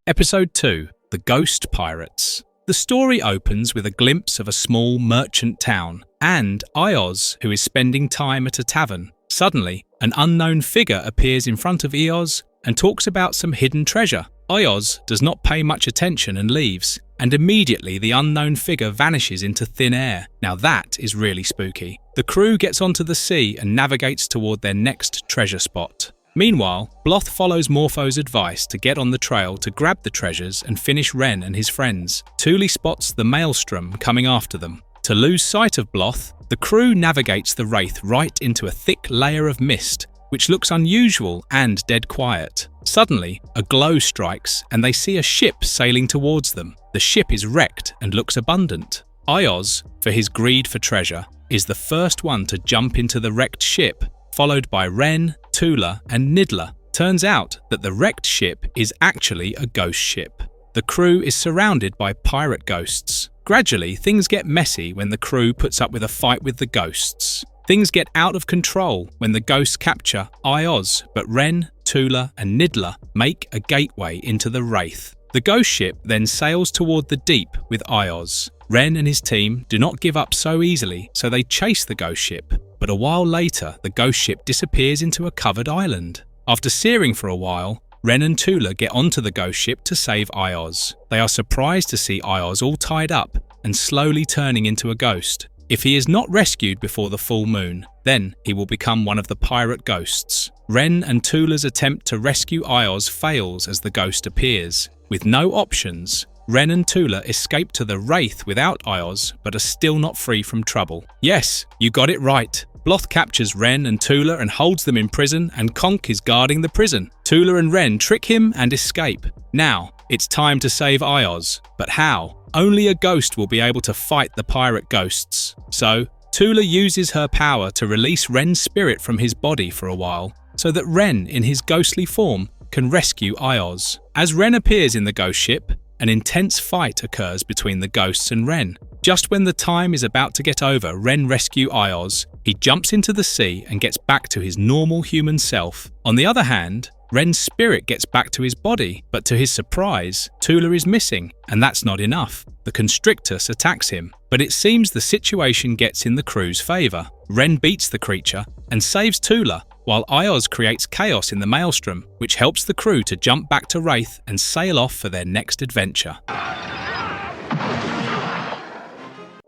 Episode 2, The Ghost Pirates. The story opens with a glimpse of a small merchant town, and Ioz, who is spending time at a tavern. Suddenly, an unknown figure appears in front of Ioz and talks about some hidden treasure. Ioz does not pay much attention and leaves, and immediately the unknown figure vanishes into thin air. Now that is really spooky. The crew gets onto the sea and navigates toward their next treasure spot. Meanwhile, Bloth follows Morpho's advice to get on the trail to grab the treasures and finish Ren and his friends. Tuli spots the Maelstrom coming after them. To lose sight of Bloth, the crew navigates the Wraith right into a thick layer of mist, which looks unusual and dead quiet. Suddenly, a glow strikes and they see a ship sailing towards them. The ship is wrecked and looks abundant. Ioz, for his greed for treasure, is the first one to jump into the wrecked ship, followed by Ren, Tula and Nidler. Turns out that the wrecked ship is actually a ghost ship. The crew is surrounded by pirate ghosts. Gradually, things get messy when the crew puts up with a fight with the ghosts. Things get out of control when the ghosts capture Ioz, but Ren, Tula and Nidler make a gateway into the Wraith. The ghost ship then sails toward the deep with Ioz. Ren and his team do not give up so easily, so they chase the ghost ship. But a while later, the ghost ship disappears into a covered island. After searing for a while, Ren and Tula get onto the ghost ship to save Ioz. They are surprised to see Ioz all tied up and slowly turning into a ghost. If he is not rescued before the full moon, then he will become one of the pirate ghosts. Ren and Tula's attempt to rescue Ioz fails as the ghost appears. With no options, Ren and Tula escape to the Wraith without Ioz, but are still not free from trouble. Yes, you got it right. Bloth captures Ren and Tula and holds them in prison, and Conk is guarding the prison. Tula and Ren trick him and escape. Now, it's time to save Ioz. But how? Only a ghost will be able to fight the pirate ghosts. So, Tula uses her power to release Ren's spirit from his body for a while, so that Ren, in his ghostly form, can rescue Ioz. As Ren appears in the ghost ship, an intense fight occurs between the ghosts and Ren. Just when the time is about to get over, Ren rescue Ioz. He jumps into the sea and gets back to his normal human self. On the other hand, Ren's spirit gets back to his body, but to his surprise, Tula is missing, and that's not enough. The Constrictus attacks him, but it seems the situation gets in the crew's favour. Ren beats the creature and saves Tula, while Ioz creates chaos in the maelstrom, which helps the crew to jump back to Wraith and sail off for their next adventure.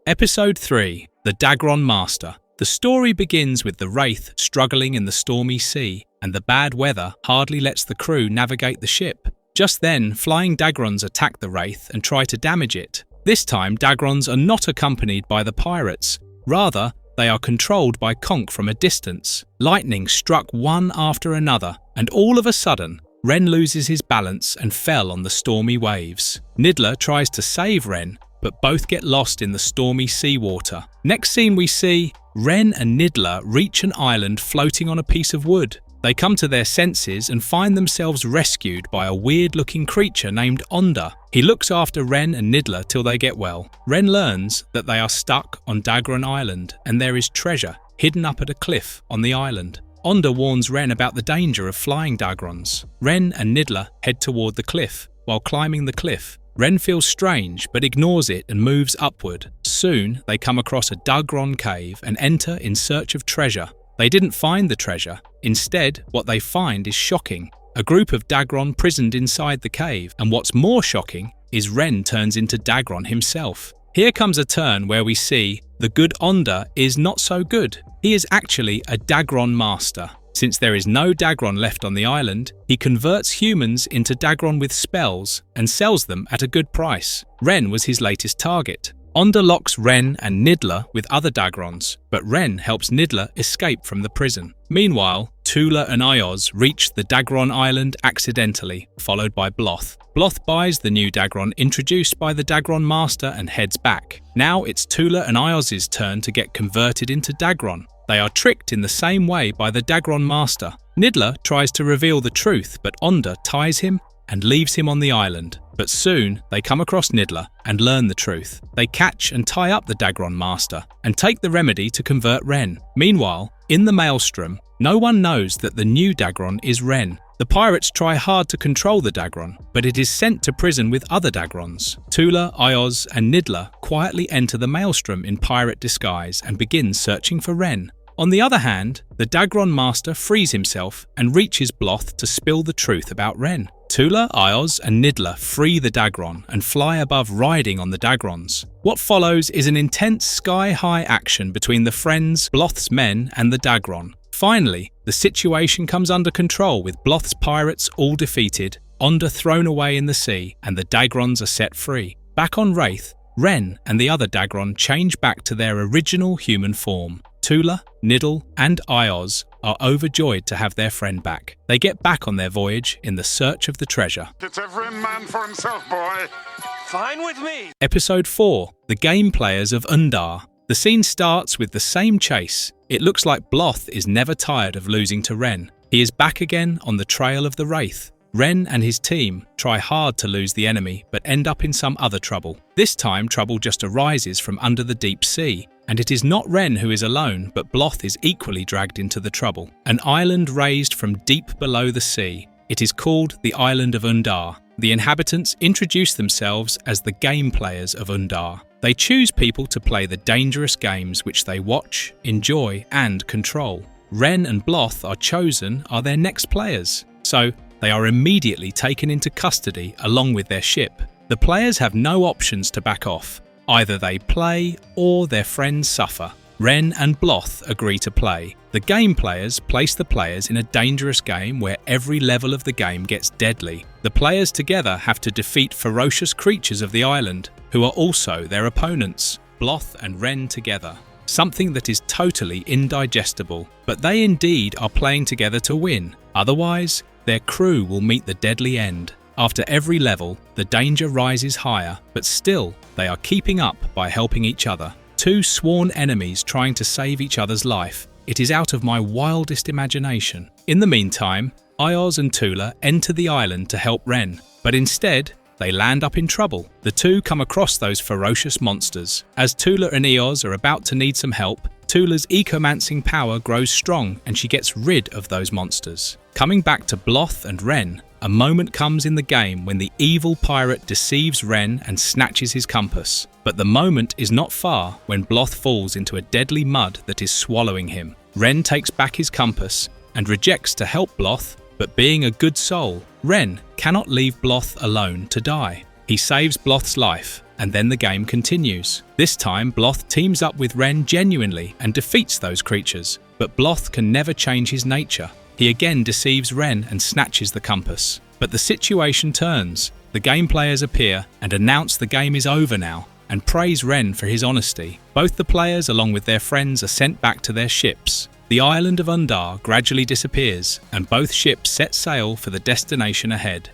Episode 3: The Dagron Master. The story begins with the Wraith struggling in the stormy sea, and the bad weather hardly lets the crew navigate the ship. Just then, flying Dagrons attack the Wraith and try to damage it. This time, Dagrons are not accompanied by the pirates. Rather, they are controlled by Conk from a distance. Lightning struck one after another, and all of a sudden, Ren loses his balance and fell on the stormy waves. Nidler tries to save Ren, but both get lost in the stormy seawater. Next scene we see, Ren and Nidler reach an island floating on a piece of wood. They come to their senses and find themselves rescued by a weird-looking creature named Onda. He looks after Ren and Nidler till they get well. Ren learns that they are stuck on Dagron Island and there is treasure hidden up at a cliff on the island. Onda warns Ren about the danger of flying Dagrons. Ren and Nidler head toward the cliff. While climbing the cliff, Ren feels strange but ignores it and moves upward. Soon, they come across a Dagron cave and enter in search of treasure. They didn't find the treasure. Instead, what they find is shocking. A group of Dagron prisoned inside the cave, and what's more shocking is Ren turns into Dagron himself. Here comes a turn where we see the good Onda is not so good. He is actually a Dagron Master. Since there is no Dagron left on the island, he converts humans into Dagron with spells and sells them at a good price. Ren was his latest target. Onda locks Ren and Nidler with other Dagrons, but Ren helps Nidler escape from the prison. Meanwhile, Tula and Ioz reach the Dagron Island accidentally, followed by Bloth. Bloth buys the new Dagron introduced by the Dagron Master and heads back. Now it's Tula and Ioz's turn to get converted into Dagron. They are tricked in the same way by the Dagron Master. Nidler tries to reveal the truth, but Onda ties him and leaves him on the island. But soon, they come across Nidler and learn the truth. They catch and tie up the Dagron Master and take the remedy to convert Ren. Meanwhile, in the maelstrom, no one knows that the new Dagron is Ren. The pirates try hard to control the Dagron, but it is sent to prison with other Dagrons. Tula, Ioz, and Nidler quietly enter the maelstrom in pirate disguise and begin searching for Ren. On the other hand, the Dagron Master frees himself and reaches Bloth to spill the truth about Ren. Tula, Ioz, and Nidler free the Dagron and fly above riding on the Dagrons. What follows is an intense sky-high action between the friends, Bloth's men, and the Dagron. Finally, the situation comes under control with Bloth's pirates all defeated, Onda thrown away in the sea, and the Dagrons are set free. Back on Wraith, Ren and the other Dagron change back to their original human form. Tula, Nidle, and Ioz are overjoyed to have their friend back. They get back on their voyage in the search of the treasure. It's every man for himself, boy. Fine with me. Episode 4: The Game Players of Unar. The scene starts with the same chase. It looks like Bloth is never tired of losing to Ren. He is back again on the trail of the Wraith. Ren and his team try hard to lose the enemy, but end up in some other trouble. This time, trouble just arises from under the deep sea. And it is not Ren who is alone, but Bloth is equally dragged into the trouble. An island raised from deep below the sea. It is called the Island of Undar. the inhabitants introduce themselves as the game players of Unar. They choose people to play the dangerous games which they watch, enjoy, and control. Ren and Bloth are chosen are their next players, so they are immediately taken into custody along with their ship. The players have no options to back off. Either they play or their friends suffer. Ren and Bloth agree to play. The game players place the players in a dangerous game where every level of the game gets deadly. The players together have to defeat ferocious creatures of the island, who are also their opponents. Bloth and Ren together. Something that is totally indigestible, but they indeed are playing together to win. Otherwise, their crew will meet the deadly end. After every level, the danger rises higher, but still, they are keeping up by helping each other. Two sworn enemies trying to save each other's life. It is out of my wildest imagination. In the meantime, Ioz and Tula enter the island to help Ren, but instead, they land up in trouble. The two come across those ferocious monsters. As Tula and Ioz are about to need some help, Tula's ecomancing power grows strong and she gets rid of those monsters. Coming back to Bloth and Ren, a moment comes in the game when the evil pirate deceives Ren and snatches his compass. But the moment is not far when Bloth falls into a deadly mud that is swallowing him. Ren takes back his compass and rejects to help Bloth, but being a good soul, Ren cannot leave Bloth alone to die. He saves Bloth's life, and then the game continues. This time, Bloth teams up with Ren genuinely and defeats those creatures, but Bloth can never change his nature. He again deceives Ren and snatches the compass. But the situation turns. The game players appear and announce the game is over now, and praise Ren for his honesty. Both the players along with their friends are sent back to their ships. The island of Unar gradually disappears, and both ships set sail for the destination ahead.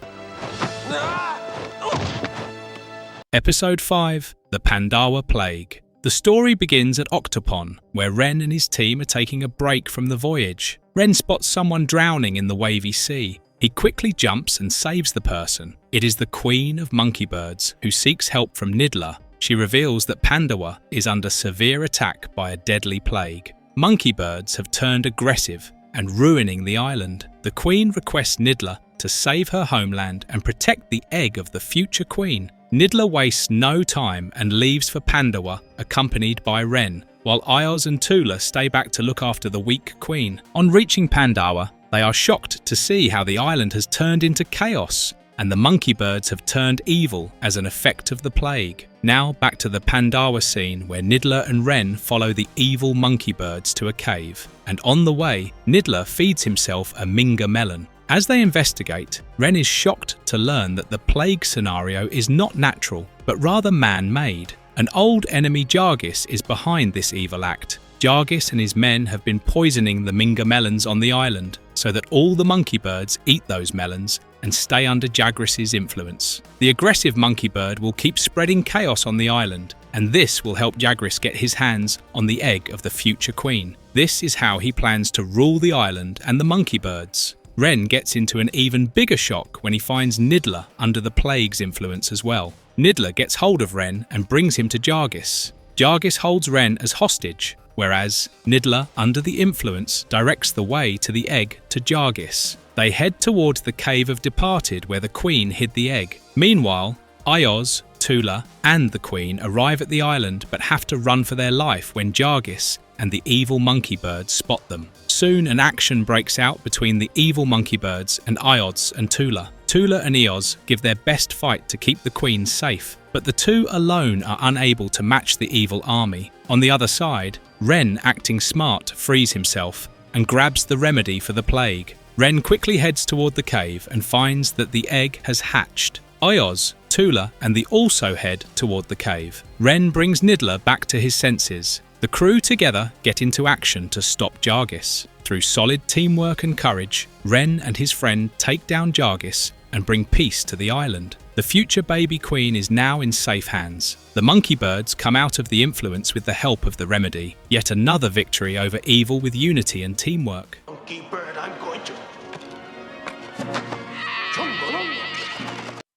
Episode 5, The Pandawa Plague. The story begins at Octopon, where Ren and his team are taking a break from the voyage. Ren spots someone drowning in the wavy sea. He quickly jumps and saves the person. It is the Queen of Monkeybirds, who seeks help from Nidler. She reveals that Pandawa is under severe attack by a deadly plague. Monkeybirds have turned aggressive and ruining the island. The Queen requests Nidler to save her homeland and protect the egg of the future Queen. Nidler wastes no time and leaves for Pandawa, accompanied by Ren, while Ioz and Tula stay back to look after the weak Queen. On reaching Pandawa, they are shocked to see how the island has turned into chaos, and the monkeybirds have turned evil as an effect of the plague. Now back to the Pandawa scene where Nidler and Ren follow the evil monkeybirds to a cave, and on the way, Nidler feeds himself a Minga melon. As they investigate, Ren is shocked to learn that the plague scenario is not natural, but rather man-made. An old enemy Jargis is behind this evil act. Jargis and his men have been poisoning the Minga melons on the island, so that all the monkeybirds eat those melons and stay under Jagris's influence. The aggressive monkeybird will keep spreading chaos on the island, and this will help Jagris get his hands on the egg of the future queen. This is how he plans to rule the island and the monkeybirds. Ren gets into an even bigger shock when he finds Nidler under the plague's influence as well. Nidler gets hold of Ren and brings him to Jargis. Jargis holds Ren as hostage, whereas Nidler, under the influence, directs the way to the egg to Jargis. They head towards the Cave of Departed where the Queen hid the egg. Meanwhile, Ioz, Tula, and the Queen arrive at the island but have to run for their life when Jargis and the evil monkeybirds spot them. Soon an action breaks out between the evil monkeybirds and Ioz and Tula. Tula and Ioz give their best fight to keep the Queen safe, but the two alone are unable to match the evil army. On the other side, Ren, acting smart, frees himself and grabs the remedy for the plague. Ren quickly heads toward the cave and finds that the egg has hatched. Ioz, Tula, and the also head toward the cave. Ren brings Nidler back to his senses. The crew together get into action to stop Jargis. Through solid teamwork and courage, Ren and his friend take down Jargis and bring peace to the island. The future baby queen is now in safe hands. The monkeybirds come out of the influence with the help of the remedy. Yet another victory over evil with unity and teamwork. Monkey bird, I'm going to.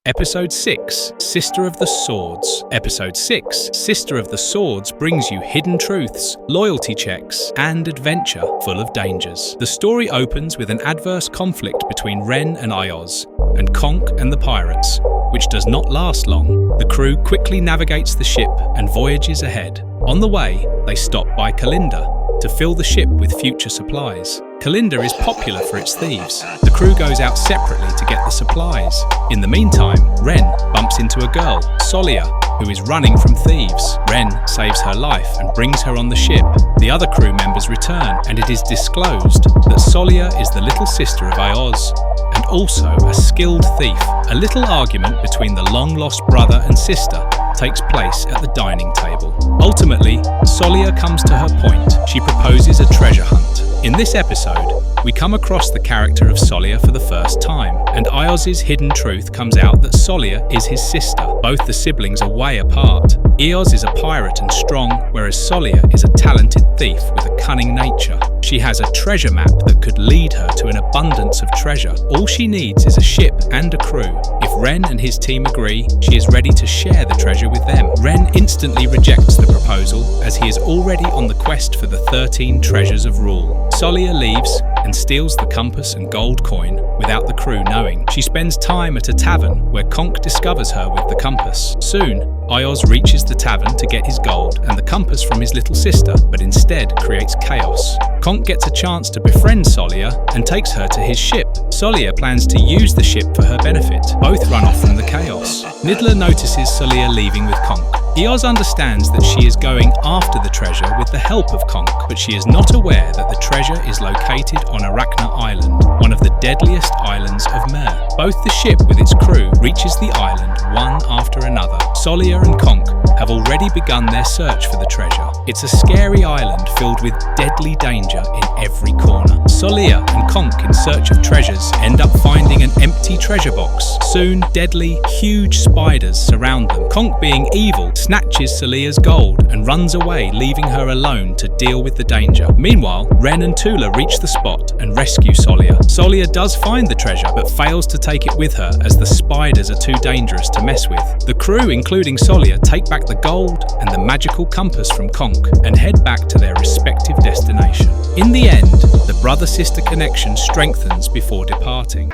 Episode 6, Sister of the Swords. Episode 6, Sister of the Swords brings you hidden truths, loyalty checks, and adventure full of dangers. The story opens with an adverse conflict between Ren and Ioz. and Conk and the pirates, which does not last long. The crew quickly navigates the ship and voyages ahead. On the way, they stop by Kalinda to fill the ship with future supplies. Kalinda is popular for its thieves. The crew goes out separately to get the supplies. In the meantime, Ren bumps into a girl, Solia, who is running from thieves. Ren saves her life and brings her on the ship. The other crew members return, and it is disclosed that Solia is the little sister of Ayoz, and also a skilled thief. A little argument between the long-lost brother and sister takes place at the dining table. Ultimately, Solia comes to her point. She proposes a treasure hunt. In this episode, we come across the character of Solia for the first time, and Eoz's hidden truth comes out that Solia is his sister. Both the siblings are way apart. Eoz is a pirate and strong, whereas Solia is a talented thief with a cunning nature. She has a treasure map that could lead her to an abundance of treasure. All she needs is a ship and a crew. If Ren and his team agree, she is ready to share the treasure with them. Ren instantly rejects the proposal, as he is already on the quest for the 13 treasures of rule. Solia leaves and steals the compass and gold coin without the crew knowing. She spends time at a tavern where Conk discovers her with the compass. Soon, Ayoz reaches the tavern to get his gold and the compass from his little sister, but instead creates chaos. Conk gets a chance to befriend Solia and takes her to his ship. Solia plans to use the ship for her benefit. Both run off from the chaos. Nidler notices Solia leaving with Conk. Eoz understands that she is going after the treasure with the help of Conk, but she is not aware that the treasure is located on Arachna Island, one of the deadliest islands of Mer. Both the ship with its crew reaches the island one after another. Solia and Conk have already begun their search for the treasure. It's a scary island filled with deadly danger in every corner. Solia and Conk, in search of treasures, end up finding an empty treasure box. Soon, deadly, huge spiders surround them. Conk, being evil, snatches Solia's gold and runs away, leaving her alone to deal with the danger. Meanwhile, Ren and Tula reach the spot and rescue Solia. Solia does find the treasure, but fails to take it with her as the spiders are too dangerous to mess with. The crew, including Solia, take back the gold and the magical compass from Conk and head back to their respective destination. In the end, the brother-sister connection strengthens before departing.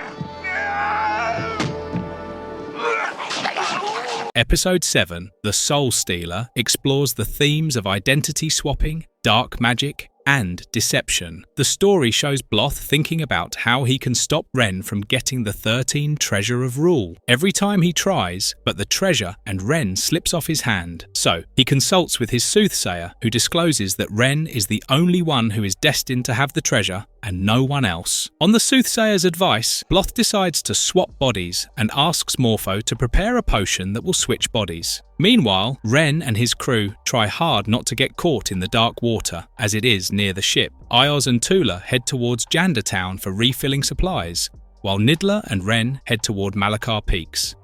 Episode 7, The Soul Stealer, explores the themes of identity swapping, dark magic, and deception. The story shows Bloth thinking about how he can stop Ren from getting the 13 treasure of rule. Every time he tries, but the treasure and Ren slips off his hand. So, he consults with his soothsayer, who discloses that Ren is the only one who is destined to have the treasure and no one else. On the soothsayer's advice, Bloth decides to swap bodies and asks Morpho to prepare a potion that will switch bodies. Meanwhile, Ren and his crew try hard not to get caught in the dark water, as it is near the ship. Ayoz and Tula head towards Janda Town for refilling supplies, while Nidler and Ren head toward Malakar Peaks.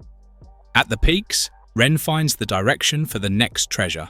At the peaks, Ren finds the direction for the next treasure.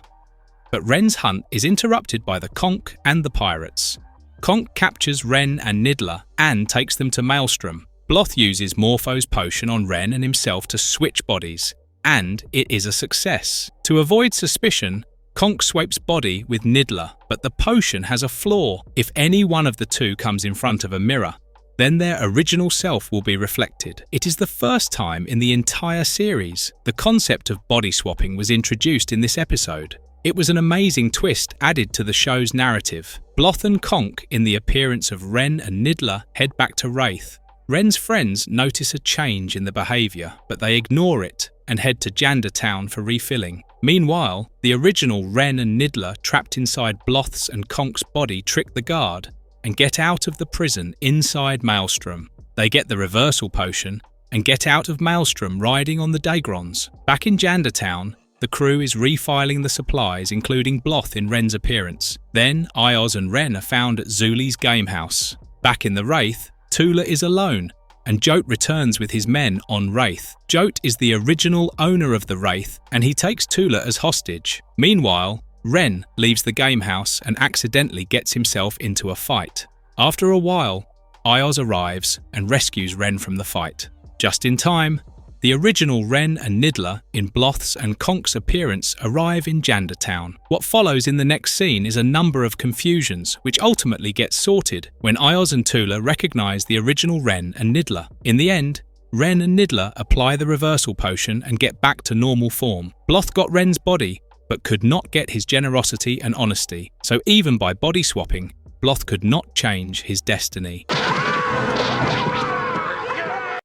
But Ren's hunt is interrupted by the Conk and the pirates. Conk captures Ren and Nidler and takes them to Maelstrom. Bloth uses Morpho's potion on Ren and himself to switch bodies, and it is a success. To avoid suspicion, Conk swapes body with Nidler, but the potion has a flaw. If any one of the two comes in front of a mirror, then their original self will be reflected. It is the first time in the entire series the concept of body swapping was introduced in this episode. It was an amazing twist added to the show's narrative. Bloth and Conk, in the appearance of Ren and Nidler, head back to Wraith. Ren's friends notice a change in the behaviour, but they ignore it and head to Janda Town for refilling. Meanwhile, the original Ren and Nidler trapped inside Bloth's and Conk's body trick the guard and get out of the prison inside Maelstrom. They get the reversal potion and get out of Maelstrom riding on the Dagrons. Back in Janda Town, the crew is refiling the supplies, including Bloth in Ren's appearance. Then, Ayoz and Ren are found at Zuli's gamehouse. Back in the Wraith, Tula is alone, and Jote returns with his men on Wraith. Jote is the original owner of the Wraith, and he takes Tula as hostage. Meanwhile, Ren leaves the gamehouse and accidentally gets himself into a fight. After a while, Ayoz arrives and rescues Ren from the fight. Just in time, the original Ren and Nidler, in Bloth's and Conk's appearance, arrive in Janda Town. What follows in the next scene is a number of confusions, which ultimately get sorted when Ayoz and Tula recognise the original Ren and Nidler. In the end, Ren and Nidler apply the reversal potion and get back to normal form. Bloth got Ren's body, but could not get his generosity and honesty, so even by body swapping, Bloth could not change his destiny.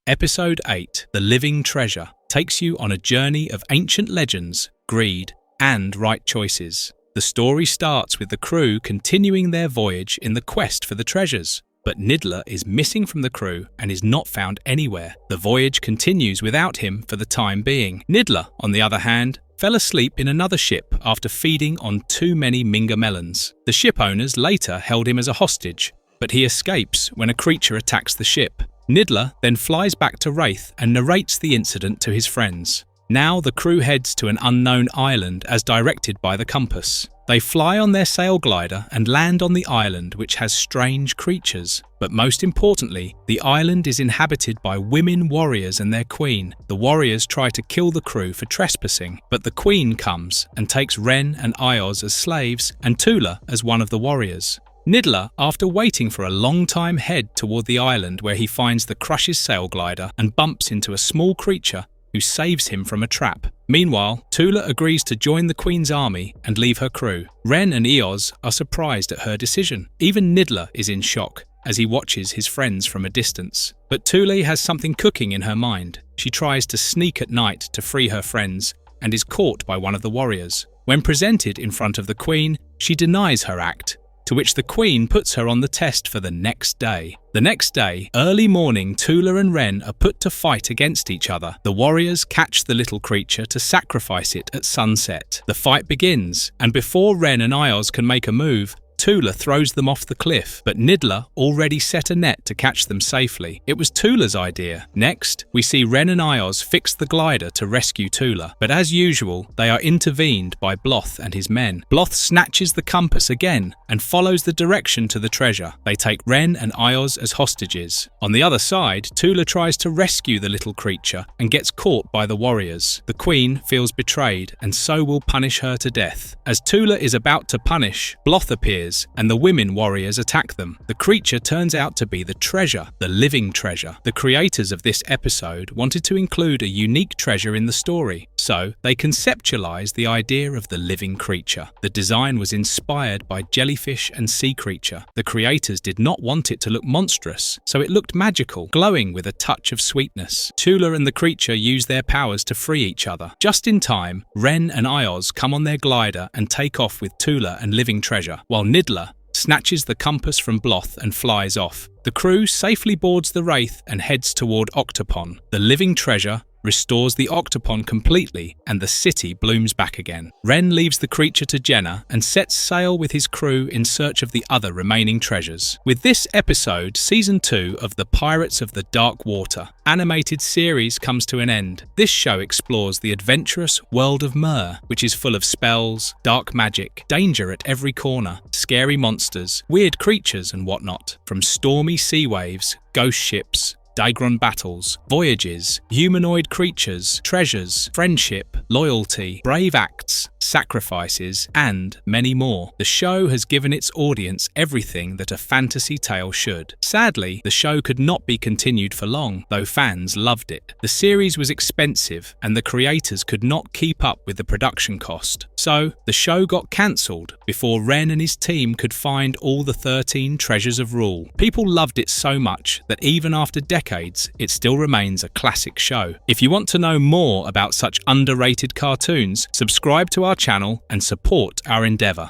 Episode 8, The Living Treasure, takes you on a journey of ancient legends, greed, and right choices. The story starts with the crew continuing their voyage in the quest for the treasures, but Nidler is missing from the crew and is not found anywhere. The voyage continues without him for the time being. Nidler, on the other hand, fell asleep in another ship after feeding on too many Minga melons. The ship owners later held him as a hostage, but he escapes when a creature attacks the ship. Nidler then flies back to Wraith and narrates the incident to his friends. Now the crew heads to an unknown island as directed by the compass. They fly on their sail glider and land on the island, which has strange creatures. But most importantly, the island is inhabited by women warriors and their queen. The warriors try to kill the crew for trespassing, but the queen comes and takes Ren and Ioz as slaves and Tula as one of the warriors. Nidler, after waiting for a long time, heads toward the island where he finds the Crush's sail glider and bumps into a small creature who saves him from a trap. Meanwhile, Tula agrees to join the Queen's army and leave her crew. Ren and Ioz are surprised at her decision. Even Nidler is in shock as he watches his friends from a distance. But Tula has something cooking in her mind. She tries to sneak at night to free her friends and is caught by one of the warriors. When presented in front of the Queen, she denies her act, to which the Queen puts her on the test for the next day. The next day, early morning, Tula and Ren are put to fight against each other. The warriors catch the little creature to sacrifice it at sunset. The fight begins, and before Ren and Ioz can make a move, Tula throws them off the cliff, but Nidler already set a net to catch them safely. It was Tula's idea. Next, we see Ren and Ioz fix the glider to rescue Tula, but as usual, they are intervened by Bloth and his men. Bloth snatches the compass again and follows the direction to the treasure. They take Ren and Ioz as hostages. On the other side, Tula tries to rescue the little creature and gets caught by the warriors. The Queen feels betrayed and so will punish her to death. As Tula is about to punish, Bloth appears and the women warriors attack them. The creature turns out to be the treasure, the living treasure. The creators of this episode wanted to include a unique treasure in the story, so they conceptualized the idea of the living creature. The design was inspired by jellyfish and sea creature. The creators did not want it to look monstrous, so it looked magical, glowing with a touch of sweetness. Tula and the creature use their powers to free each other. Just in time, Ren and Ioz come on their glider and take off with Tula and living treasure, while Nidler snatches the compass from Bloth and flies off. The crew safely boards the Wraith and heads toward Octopon. The living treasure restores the Octopon completely and the city blooms back again. Ren leaves the creature to Jenna and sets sail with his crew in search of the other remaining treasures. With this episode, Season 2 of the Pirates of the Dark Water animated series comes to an end. This show explores the adventurous world of Myr, which is full of spells, dark magic, danger at every corner, scary monsters, weird creatures and whatnot. From stormy sea waves, ghost ships, Dagron battles, voyages, humanoid creatures, treasures, friendship, loyalty, brave acts, sacrifices, and many more. The show has given its audience everything that a fantasy tale should. Sadly, the show could not be continued for long, though fans loved it. The series was expensive, and the creators could not keep up with the production cost. So, the show got cancelled before Ren and his team could find all the 13 treasures of rule. People loved it so much that even after decades, it still remains a classic show. If you want to know more about such underrated cartoons, subscribe to our channel and support our endeavour.